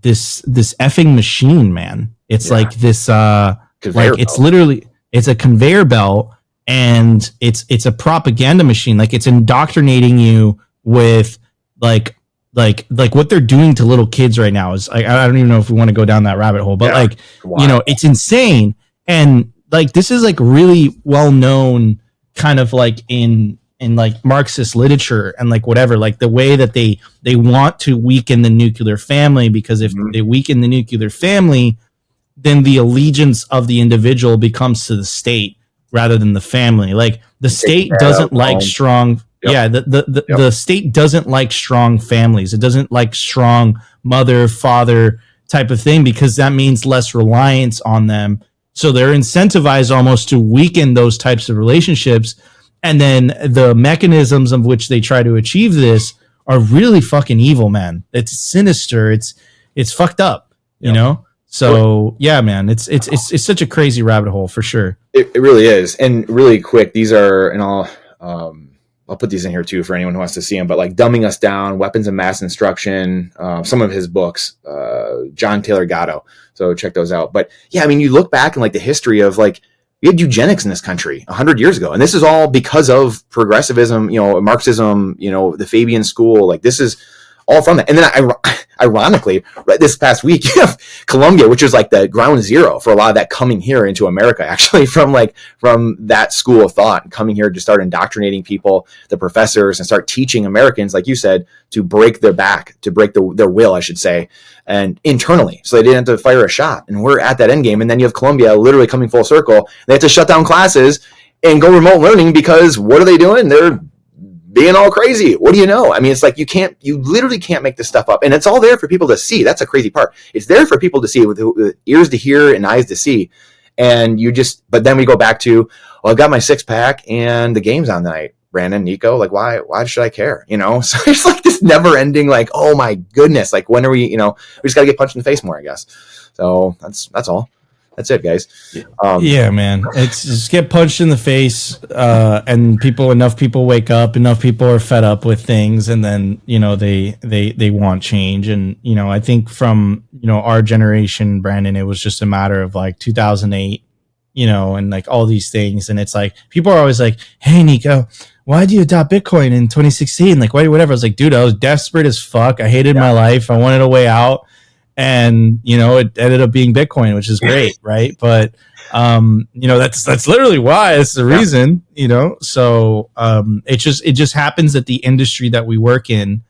this effing machine, man. It's like this like it's literally it's a conveyor belt, and it's a propaganda machine. Like it's indoctrinating you with like what they're doing to little kids right now is like, I don't even know if we want to go down that rabbit hole, but like, you know, it's insane. And like, this is like really well known kind of like in like Marxist literature and like whatever, like the way that they want to weaken the nuclear family, because if they weaken the nuclear family, then the allegiance of the individual becomes to the state rather than the family. Like the state doesn't like strong. Yeah, the state doesn't like strong families. It doesn't like strong mother, father type of thing, because that means less reliance on them. So they're incentivized almost to weaken those types of relationships. And then the mechanisms of which they try to achieve this are really fucking evil, man. It's sinister. It's fucked up, you know? So yeah, man, it's such a crazy rabbit hole for sure. It really is. And really quick, these are, and I'll put these in here too for anyone who wants to see them, but like Dumbing Us Down, Weapons of Mass Instruction, some of his books, John Taylor Gatto. So check those out. But yeah, I mean, you look back in like the history of like, we had eugenics in this country 100 years ago. And this is all because of progressivism, you know, Marxism, you know, the Fabian school. Like this is all from that. And then ironically, right this past week, you have Columbia, which is like the ground zero for a lot of that coming here into America, actually from that school of thought, coming here to start indoctrinating people, the professors, and start teaching Americans, like you said, to break their back, to break their will, I should say, and internally, so they didn't have to fire a shot. And we're at that end game. And then you have Columbia literally coming full circle. They have to shut down classes and go remote learning because what are they doing? They're being all crazy. What do you know? I mean, it's like you literally can't make this stuff up. And it's all there for people to see. That's a crazy part. It's there for people to see, with ears to hear and eyes to see. And but then we go back to, well, I've got my 6-pack and the game's on tonight. Brandon, Nico, like, why should I care? You know? So it's like this never ending, like, oh my goodness. Like, when are we, you know, we just got to get punched in the face more, I guess. So that's all. That's it, guys. Yeah, man. It's just get punched in the face, and enough people wake up, enough people are fed up with things, and then, you know, they want change. And, you know, I think from, you know, our generation, Brandon, it was just a matter of like 2008, you know, and like all these things. And it's like, people are always like, hey, Nico, why did you adopt Bitcoin in 2016? Like, whatever. I was like, dude, I was desperate as fuck. I hated my life. I wanted a way out. And, you know, it ended up being Bitcoin, which is great, right? But, you know, that's literally why. It's the reason, you know? So it just happens that the industry that we work in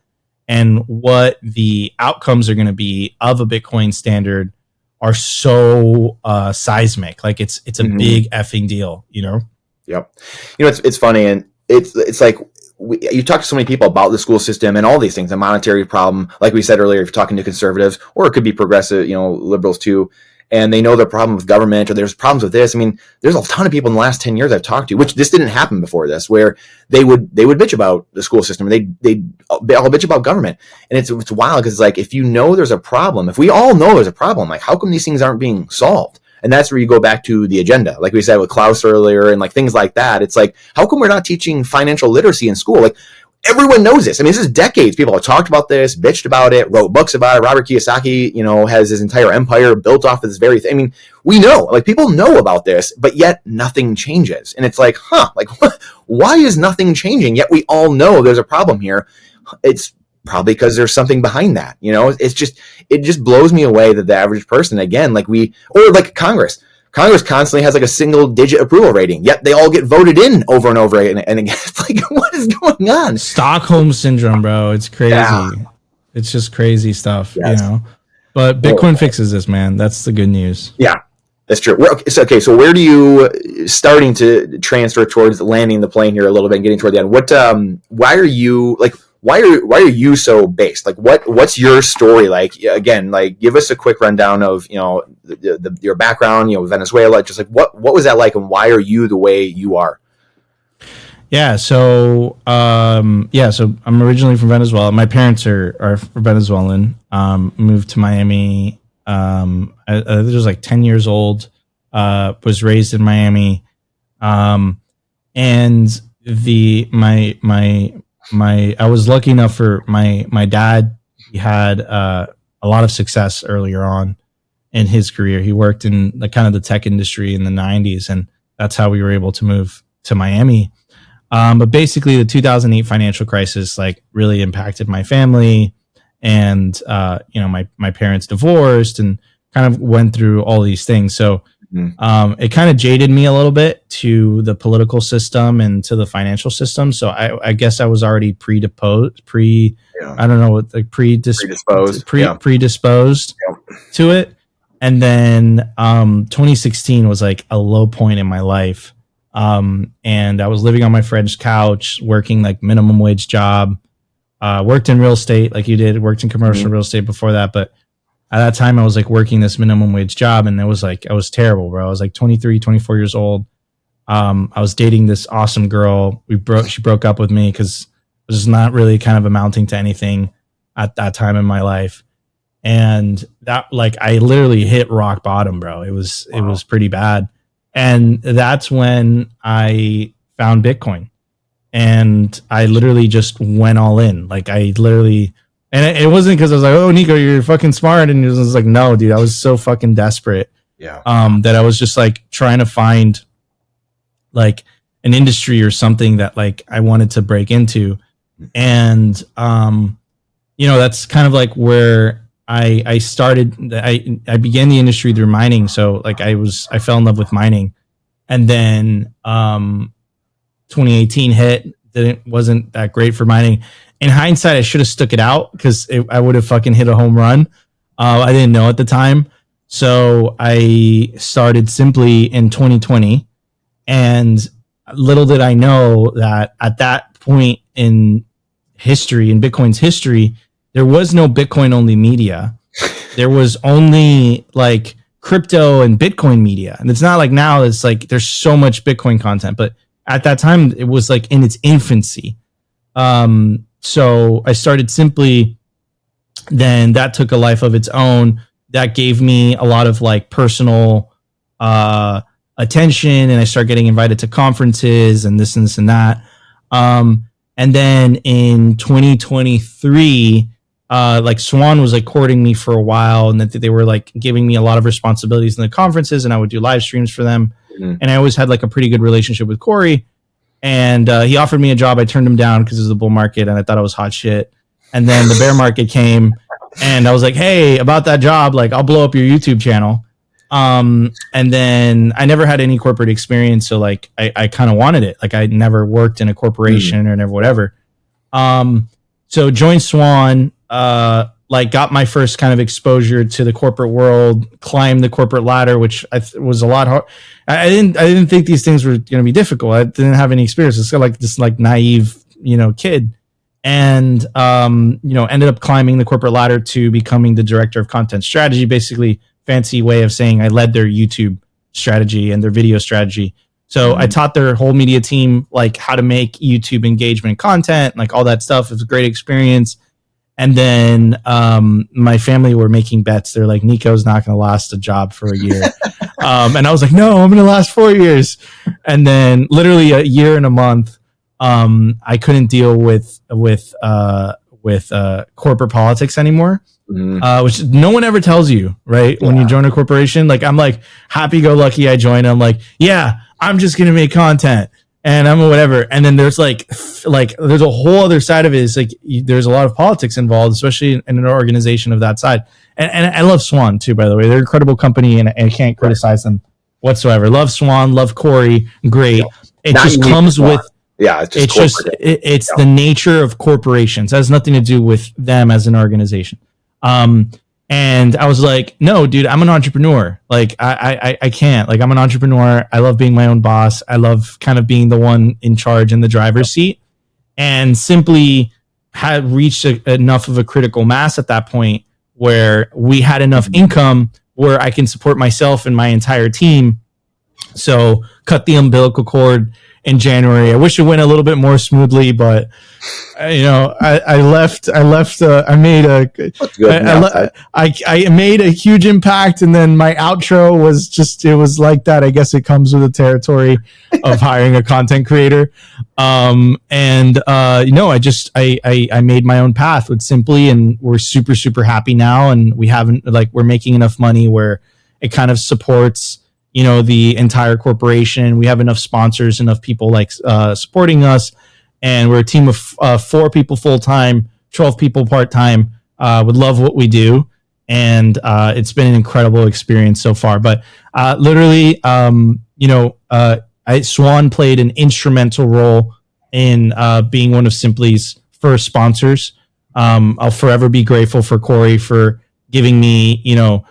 and what the outcomes are going to be of a Bitcoin standard are so seismic. Like it's a big effing deal, you know? Yep. You know, it's funny, and it's like, you talk to so many people about the school system and all these things, a monetary problem, like we said earlier, if you're talking to conservatives, or it could be progressive, you know, liberals too, and they know the problem with government, or there's problems with this. I mean, there's a ton of people in the last 10 years I've talked to, which this didn't happen before this, where they would bitch about the school system, and they all bitch about government. And it's wild, because it's like, if you know there's a problem, if we all know there's a problem, like, how come these things aren't being solved? And that's where you go back to the agenda, like we said with Klaus earlier, and like things like that. It's like, how come we're not teaching financial literacy in school? Like, everyone knows this. I mean, this is decades. People have talked about this, bitched about it, wrote books about it. Robert Kiyosaki, you know, has his entire empire built off of this very thing. I mean, we know, like, people know about this, but yet nothing changes. And it's like, like, why is nothing changing? Yet we all know there's a problem here. It's probably because there's something behind that, you know. It just blows me away that the average person, again, like or like Congress constantly has like a single-digit approval rating, yet they all get voted in over and over again. And again, it's like, what is going on? Stockholm syndrome, bro. It's crazy. Yeah. It's just crazy stuff, you know. But Bitcoin fixes this, man. That's the good news. Yeah, that's true. So where do you starting to transfer towards landing the plane here a little bit and getting toward the end? Why are you so based? Like, what's your story like? Again, like, give us a quick rundown of, you know, your background, you know, Venezuela, just like what was that like, and why are you the way you are? Yeah. So, so I'm originally from Venezuela. My parents are Venezuelan. Moved to Miami. I was like 10 years old. Was raised in Miami. And I was lucky enough for my dad. He had a lot of success earlier on in his career. He worked in the kind of the tech industry in the 90s, and that's how we were able to move to Miami. But basically, the 2008 financial crisis like really impacted my family, and my parents divorced and kind of went through all these things. So it kind of jaded me a little bit to the political system and to the financial system. So I guess I was already predisposed to it. And then 2016 was like a low point in my life. And I was living on my friend's couch, working like minimum wage job, worked in real estate like you did, worked in commercial real estate before that. But at that time I was like working this minimum wage job, and it was like, I was terrible, bro. I was like 23, 24 years old. I was dating this awesome girl. She broke up with me because it was not really kind of amounting to anything at that time in my life. And that, like, I literally hit rock bottom, bro. It was pretty bad. And that's when I found Bitcoin, and I literally just went all in. Like and it wasn't because I was like, oh, Nico, you're fucking smart. And it was like, no, dude, I was so fucking desperate. Yeah. That I was just like trying to find like an industry or something that like I wanted to break into. And, that's kind of like where I started. I began the industry through mining. So like I fell in love with mining, and then 2018 hit. Wasn't that great for mining. In hindsight, I should have stuck it out because I would have fucking hit a home run. I didn't know at the time. So I started simply in 2020. And little did I know that at that point in history, in Bitcoin's history, there was no Bitcoin only media. There was only like crypto and Bitcoin media. And it's not like now it's like there's so much Bitcoin content, but at that time it was like in its infancy. So I started simply, then that took a life of its own. That gave me a lot of like personal attention, and I started getting invited to conferences and this and this and that. And then in 2023, like Swan was like courting me for a while, and that they were like giving me a lot of responsibilities in the conferences, and I would do live streams for them. And I always had like a pretty good relationship with Corey. And he offered me a job. I turned him down because it was the bull market, and I thought I was hot shit. And then the bear market came, and I was like, hey, about that job, like I'll blow up your YouTube channel. And then I never had any corporate experience, so like I kind of wanted it. Like I never worked in a corporation or never whatever. So joined Swan, like got my first kind of exposure to the corporate world, climbed the corporate ladder, which was a lot hard. I didn't think these things were going to be difficult. I didn't have any experience. It's like this like naive, kid. And, ended up climbing the corporate ladder to becoming the director of content strategy, basically fancy way of saying I led their YouTube strategy and their video strategy. So I taught their whole media team, like how to make YouTube engagement content, like all that stuff. It was a great experience. And then my family were making bets. They're like, Nico's not going to last a job for a year. And I was like, no, I'm going to last 4 years. And then literally a year and a month, I couldn't deal with corporate politics anymore, which no one ever tells you, right? Yeah. When you join a corporation, like I'm like happy-go-lucky I joined. I'm like, yeah, I'm just going to make content. And I'm whatever. And then there's like there's a whole other side of it. It's like there's a lot of politics involved, especially in an organization of that side. And I love Swan too, by the way. They're an incredible company, and I can't criticize them whatsoever. Love Swan, love Corey, great. It Not just comes with it's the nature of corporations. It has nothing to do with them as an organization. And I was like, no, dude, I'm an entrepreneur. Like I can't. Like I'm an entrepreneur. I love being my own boss. I love kind of being the one in charge in the driver's seat, and simply had reached enough of a critical mass at that point where we had enough income where I can support myself and my entire team. So cut the umbilical cord in January. I wish it went a little bit more smoothly, but I made a huge impact, and then my outro was just, it was like that. I guess it comes with the territory of hiring a content creator. I made my own path with Simply, and we're super, super happy now. And we're making enough money where it kind of supports, the entire corporation. We have enough sponsors, enough people supporting us. And we're a team of 4 people full-time, 12 people part-time. Would love what we do. And it's been an incredible experience so far. But Swan played an instrumental role in being one of Simply's first sponsors. I'll forever be grateful for Corey for giving me,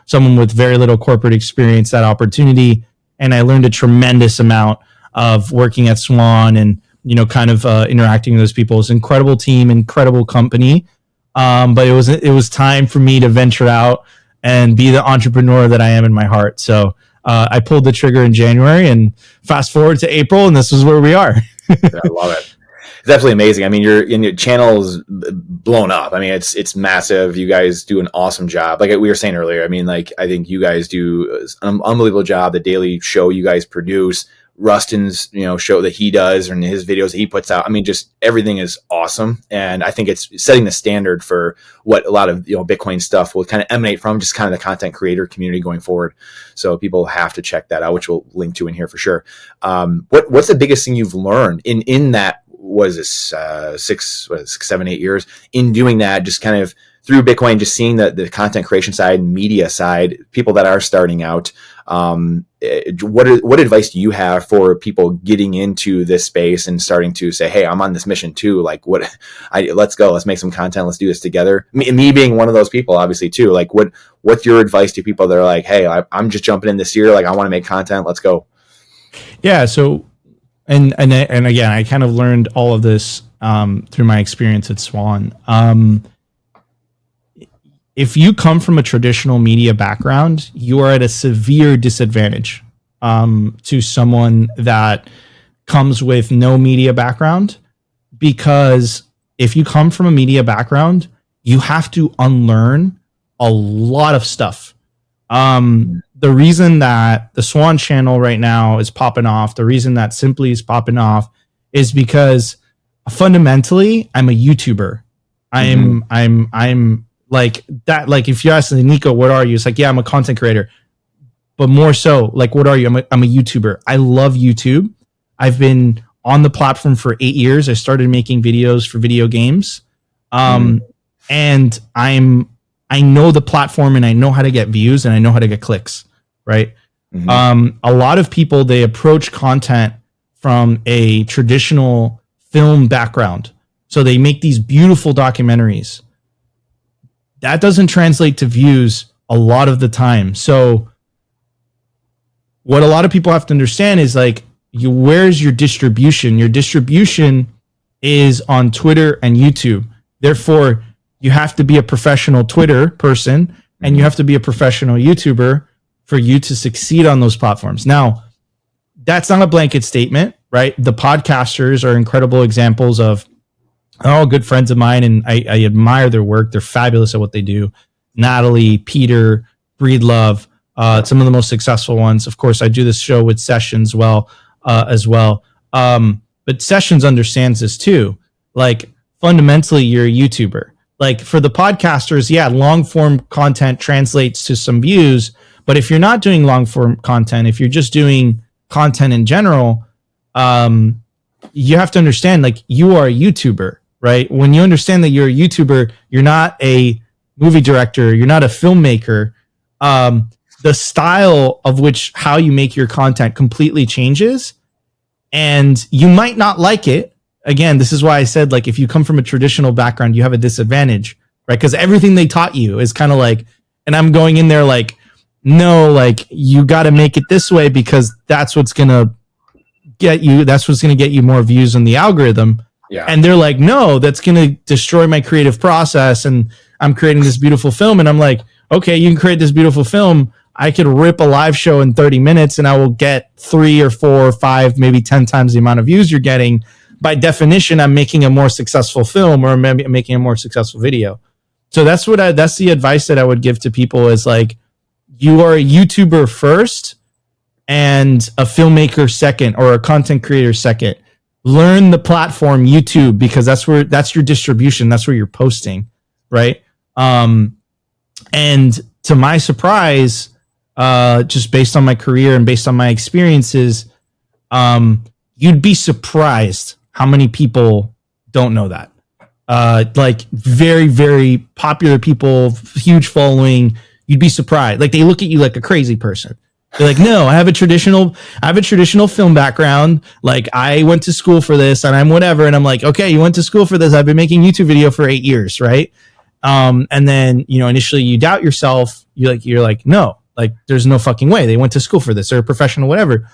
someone with very little corporate experience, that opportunity. And I learned a tremendous amount of working at Swan and, interacting with those people. It's an incredible team, incredible company. But it was time for me to venture out and be the entrepreneur that I am in my heart. So I pulled the trigger in January, and fast forward to April, and this is where we are. I love it. It's absolutely amazing. I mean, your channel is blown up. I mean, it's massive. You guys do an awesome job. Like we were saying earlier, I mean, I think you guys do an unbelievable job. The daily show you guys produce, Rustin's, show that he does, and his videos that he puts out. I mean, just everything is awesome. And I think it's setting the standard for what a lot of, Bitcoin stuff will kind of emanate from, just kind of the content creator community going forward. So people have to check that out, which we'll link to in here for sure. What's the biggest thing you've learned in that, was this 7, 8 years in doing that, just kind of through Bitcoin, just seeing the content creation side and media side, people that are starting out? What advice do you have for people getting into this space and starting to say, hey, I'm on this mission too. Let's go, let's make some content. Let's do this together. Me being one of those people, obviously too, what's your advice to people that are like, hey, I'm just jumping in this year. I want to make content. Let's go. Yeah. So, and again, I kind of learned all of this, through my experience at Swan. If you come from a traditional media background, you are at a severe disadvantage to someone that comes with no media background, because if you come from a media background, you have to unlearn a lot of stuff. The reason that the Swan channel right now is popping off, the reason that Simply is popping off, is because fundamentally I'm a YouTuber. I'm like that. Like if you ask Nico, what are you? It's like, yeah, I'm a content creator, but more so like, what are you? I'm a YouTuber. I love YouTube. I've been on the platform for 8 years. I started making videos for video games. And I know the platform, and I know how to get views, and I know how to get clicks. Right. A lot of people, they approach content from a traditional film background. So they make these beautiful documentaries. That doesn't translate to views a lot of the time. So what a lot of people have to understand is where's your distribution? Your distribution is on Twitter and YouTube. Therefore, you have to be a professional Twitter person, and you have to be a professional YouTuber for you to succeed on those platforms. Now, that's not a blanket statement, right? The podcasters are incredible examples of all good friends of mine, and I admire their work. They're fabulous at what they do. Natalie, Peter, Breedlove, some of the most successful ones. Of course, I do this show with Sessions as well. But Sessions understands this too. Fundamentally, you're a YouTuber. For the podcasters, yeah, long form content translates to some views. But if you're not doing long form content, if you're just doing content in general, you have to understand, you are a YouTuber, right? When you understand that you're a YouTuber, you're not a movie director, you're not a filmmaker. The style of how you make your content completely changes, and you might not like it. Again, this is why I said, if you come from a traditional background, you have a disadvantage, right? Because everything they taught you is kind of and I'm going in there no, you got to make it this way because that's what's going to get you. That's what's going to get you more views on the algorithm. Yeah. And they're like, no, that's going to destroy my creative process. And I'm creating this beautiful film. And I'm like, okay, you can create this beautiful film. I could rip a live show in 30 minutes and I will get 3 or 4 or 5, maybe 10 times the amount of views you're getting. By definition, I'm making a more successful film or maybe making a more successful video. So that's the advice that I would give to people is like, you are a YouTuber first and a filmmaker second, or a content creator second. Learn the platform YouTube, because that's your distribution. That's where you're posting. Right. And to my surprise, just based on my career and based on my experiences, you'd be surprised how many people don't know that. Like very, very popular people, huge following. You'd be surprised. Like they look at you like a crazy person. They're like, no, I have a traditional film background. Like I went to school for this and I'm whatever. And I'm like, okay, you went to school for this. I've been making YouTube video for 8 years. Right. And then, initially you doubt yourself. You're like, no, like there's no fucking way they went to school for this or a professional, whatever.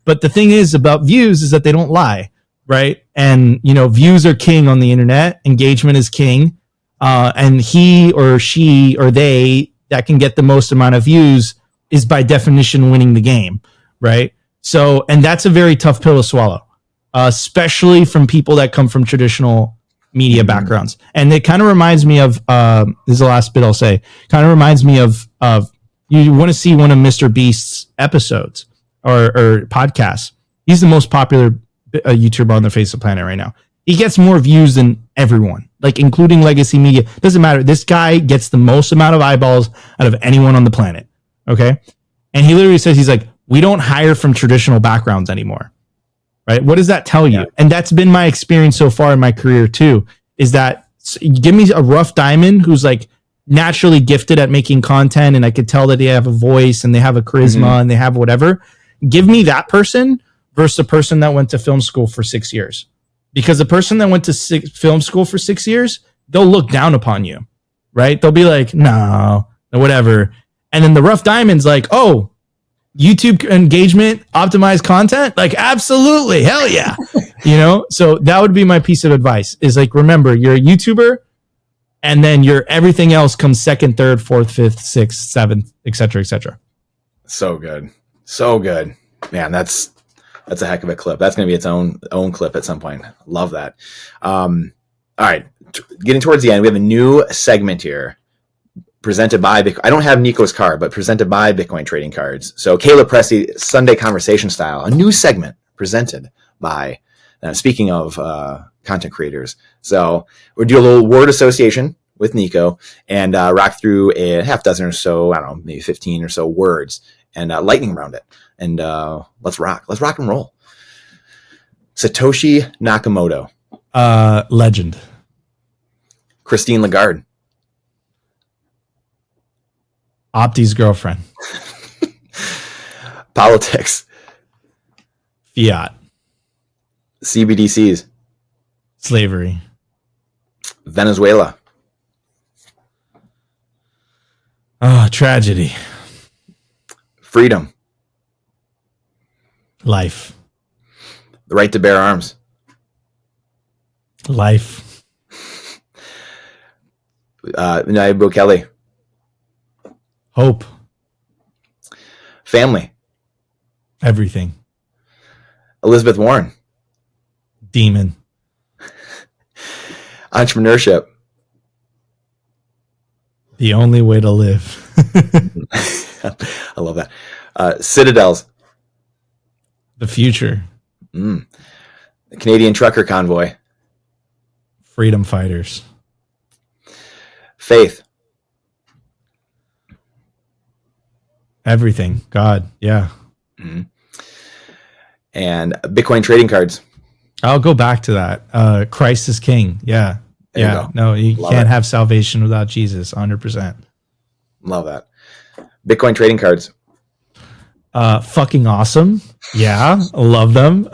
But the thing is about views is that they don't lie. Right. And, views are king on the internet. Engagement is king. And he or she or they that can get the most amount of views is by definition winning the game. Right. So, and that's a very tough pill to swallow, especially from people that come from traditional media backgrounds. And it kind of reminds me of, this is the last bit I'll say, kind of reminds me of you want to see one of Mr. Beast's episodes or podcasts. He's the most popular YouTuber on the face of the planet right now. He gets more views than everyone, like including legacy media. Doesn't matter. This guy gets the most amount of eyeballs out of anyone on the planet. Okay. And he literally says, he's like, we don't hire from traditional backgrounds anymore. Right. What does that tell you? And that's been my experience so far in my career too, is that give me a rough diamond who's like naturally gifted at making content. And I could tell that they have a voice and they have a charisma and they have whatever. Give me that person versus a person that went to film school for 6 years. Because the person that went to film school for 6 years, they'll look down upon you, right? They'll be like, no, or whatever. And then the rough diamond's like, oh, YouTube engagement, optimized content? Like, absolutely. Hell yeah. So that would be my piece of advice is like, remember, you're a YouTuber and then your everything else comes second, third, fourth, fifth, sixth, seventh, et cetera, et cetera. So good. So good. Man, that's a heck of a clip. That's going to be its own clip at some point. Love that. All right. Getting towards the end, we have a new segment here presented by Bitcoin. I don't have Nico's card, but presented by Bitcoin Trading Cards. So Caleb Pressey, Sunday Conversation Style, a new segment presented by, speaking of content creators. So we'll do a little word association with Nico and rock through a half dozen or so, I don't know, maybe 15 or so words and lightning round it. And let's rock and roll. Satoshi Nakamoto. Legend. Christine Lagarde. Opti's girlfriend. Politics. Fiat. CBDCs. Slavery. Venezuela. Tragedy. Freedom. Life. The right to bear arms. Life. Nayib Bukele. Hope. Family. Everything. Elizabeth Warren. Demon. Entrepreneurship. The only way to live. I love that. Citadels. The future. The Canadian Trucker Convoy. Freedom fighters. Faith. Everything. God. Yeah. And Bitcoin Trading Cards. I'll go back to that. Christ is King. Yeah. There yeah. No, you Love can't it. have salvation without Jesus. 100%. Love that. Bitcoin Trading Cards. Fucking awesome. Yeah. Love them.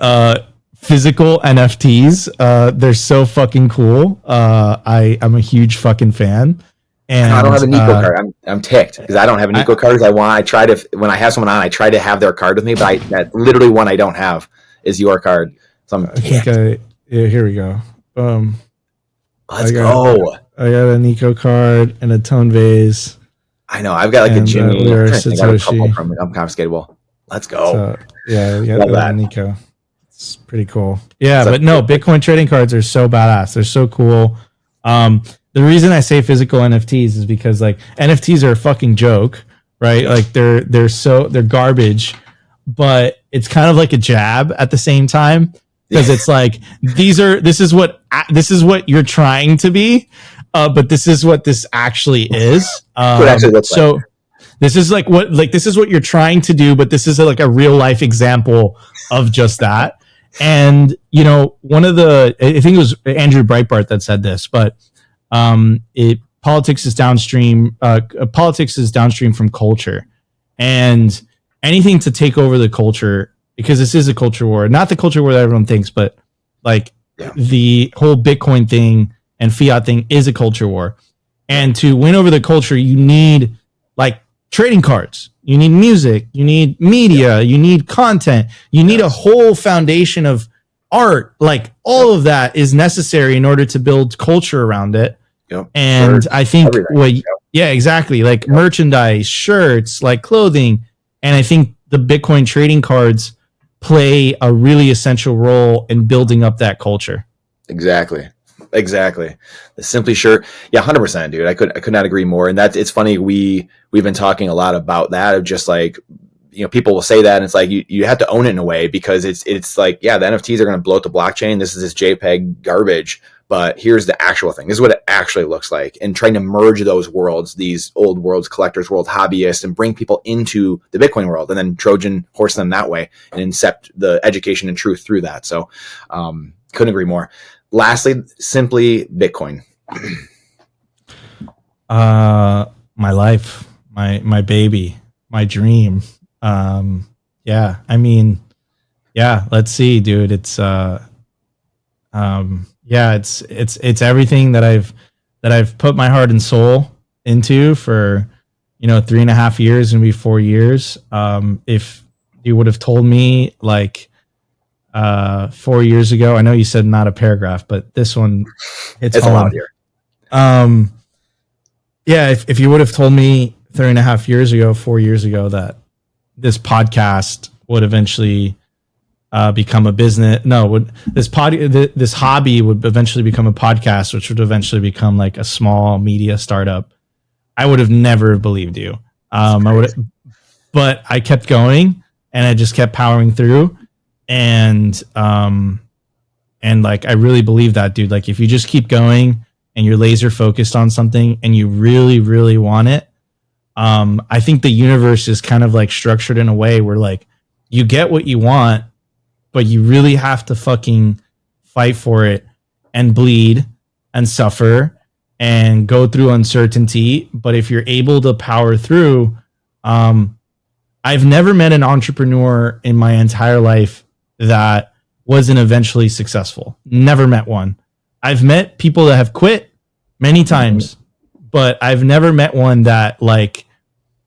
Physical NFTs. They're so fucking cool. I'm a huge fucking fan. And I don't have a Nico card. I'm ticked because I don't have a Nico card. I try to, when I have someone on, I try to have their card with me, but that literally one I don't have is your card. So I'm ticked. Here we go. Let's go. I got a Nico card and a Tone vase. I know. I've got like a Jimmy. We are I got a couple Satoshi. from Unconfiscatable. Let's go. So, yeah, we got Love that. Nico. It's pretty cool. Yeah, but no, Bitcoin trading cards are so badass. They're so cool. The reason I say physical NFTs is because like NFTs are a fucking joke, right? Like they're garbage, but it's kind of like a jab at the same time, because it's like this is what you're trying to be, but this is what this actually is. So this is this is what you're trying to do, but this is like a real life example of just that. And you know, I think it was Andrew Breitbart that said this, but politics is downstream. Politics is downstream from culture, and anything to take over the culture, because this is a culture war, not the culture war that everyone thinks, but like the whole Bitcoin thing and fiat thing is a culture war. And to win over the culture, you need like trading cards, you need music, you need media, you need content, you need a whole foundation of art. Like all of that is necessary in order to build culture around it. And I think exactly, like merchandise, shirts, like clothing. And I think the Bitcoin trading cards play a really essential role in building up that culture. Exactly. The Simply Shirt. Yeah, 100%, dude. I could not agree more. And it's funny. We've been talking a lot about that, of just like, you know, people will say that, and it's like you have to own it in a way, because it's like, yeah, the NFTs are going to blow up the blockchain. This is this JPEG garbage, but here's the actual thing. This is what it actually looks like. And trying to merge those worlds, these old worlds, collectors world, hobbyists, and bring people into the Bitcoin world, and then Trojan horse them that way and incept the education and truth through that. So couldn't agree more. Lastly, simply Bitcoin. My life, my baby, my dream. Let's see, dude. It's it's everything that I've put my heart and soul into for, 3.5 years, and maybe 4 years. If you would have told me like 4 years ago, I know you said not a paragraph, but this one it's a lot here. If you would have told me 3.5 years ago, 4 years ago, that this podcast would eventually become a business. This hobby would eventually become a podcast, which would eventually become like a small media startup, I would have never believed you. But I kept going, and I just kept powering through. And like, I really believe that, dude. Like, if you just keep going and you're laser focused on something and you really, really want it, I think the universe is kind of like structured in a way where like you get what you want, but you really have to fucking fight for it and bleed and suffer and go through uncertainty. But if you're able to power through, I've never met an entrepreneur in my entire life that wasn't eventually successful. Never met one. I've met people that have quit many times, but I've never met one that like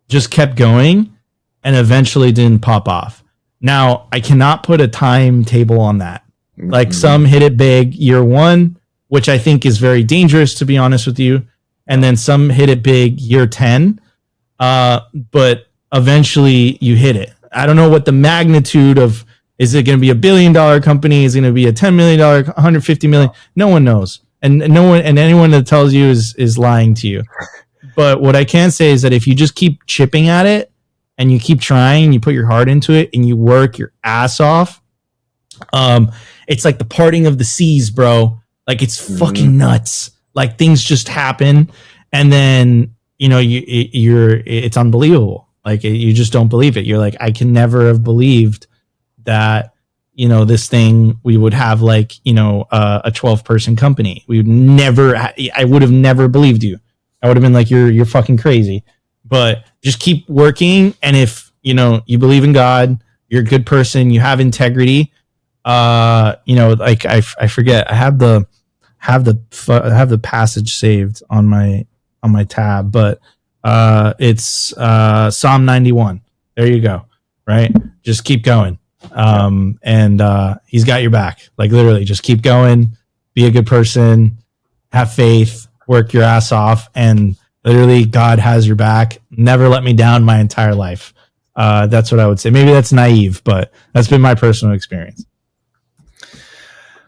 just kept going and eventually didn't pop off. Now, I cannot put a timetable on that. Like, some hit it big year one, which I think is very dangerous, to be honest with you. And then some hit it big year 10. But eventually you hit it. I don't know what the magnitude of, is it going to be $1 billion company? Is it going to be a $10 million, $150 million? No one knows. And no one, and anyone that tells you is lying to you. But what I can say is that if you just keep chipping at it and you keep trying, you put your heart into it and you work your ass off, it's like the parting of the seas, bro. Like, it's fucking nuts. Like, things just happen, and then it's unbelievable. Like, you just don't believe it. You're like, I can never have believed that this thing, we would have like a 12-person company. We would never. I would have never believed you. I would have been like, you're fucking crazy. But just keep working, and if you believe in God, you're a good person, you have integrity. Like I forget. I have the passage saved on my tab, but it's Psalm 91. There you go. Right? Just keep going. And he's got your back. Like, literally, just keep going. Be a good person. Have faith. Work your ass off, and Literally, God has your back. Never let me down my entire life. That's what I would say. Maybe that's naive, but that's been my personal experience.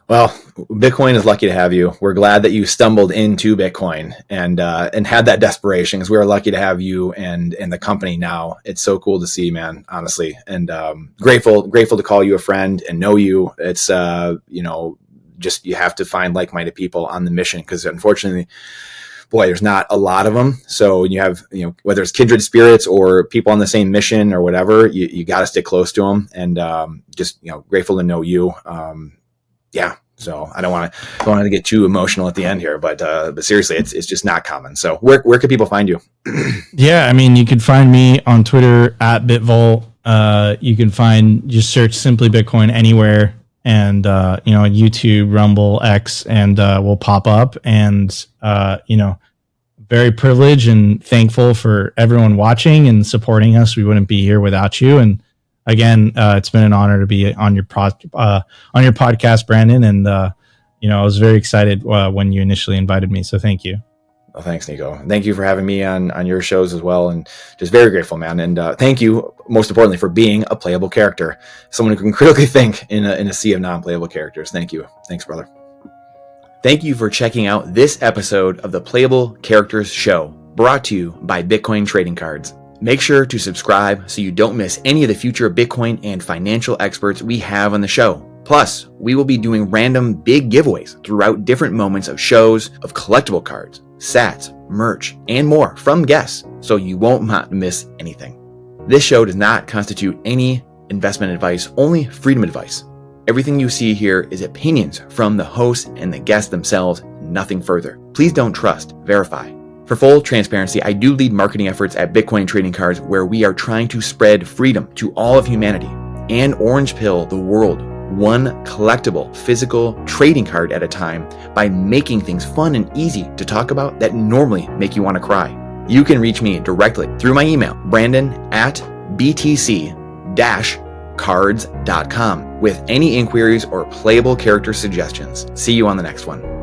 Well, Bitcoin is lucky to have you. We're glad that you stumbled into Bitcoin and had that desperation, because we are lucky to have you and the company now. It's so cool to see, man, honestly, and grateful to call you a friend and know you. It's just, you have to find like-minded people on the mission, because unfortunately, boy, there's not a lot of them. So when you have, whether it's kindred spirits or people on the same mission or whatever, you got to stick close to them, and just, grateful to know you. Yeah. So I don't want to get too emotional at the end here, but seriously, it's just not common. So where could people find you? Yeah. I mean, you can find me on Twitter at Bitvolt. You can just search Simply Bitcoin anywhere, and, YouTube, Rumble, X, and we'll pop up. And, very privileged and thankful for everyone watching and supporting us. We wouldn't be here without you. And again, it's been an honor to be on your podcast, Brandon. And, I was very excited when you initially invited me. So thank you. Well, thanks, Nico. Thank you for having me on your shows as well. And just very grateful, man. And thank you, most importantly, for being a playable character, someone who can critically think in a sea of non-playable characters. Thank you. Thanks, brother. Thank you for checking out this episode of the Playable Characters Show, brought to you by Bitcoin Trading Cards. Make sure to subscribe so you don't miss any of the future Bitcoin and financial experts we have on the show. Plus, we will be doing random big giveaways throughout different moments of shows of collectible cards, sats, merch, and more from guests, so you won't miss anything. This show does not constitute any investment advice, only freedom advice. Everything you see here is opinions from the hosts and the guests themselves, nothing further. Please don't trust, verify. For full transparency, I do lead marketing efforts at Bitcoin Trading Cards, where we are trying to spread freedom to all of humanity and orange pill the world, one collectible physical trading card at a time, by making things fun and easy to talk about that normally make you want to cry. You can reach me directly through my email, brandon@btc-cards.com, with any inquiries or playable character suggestions. See you on the next one.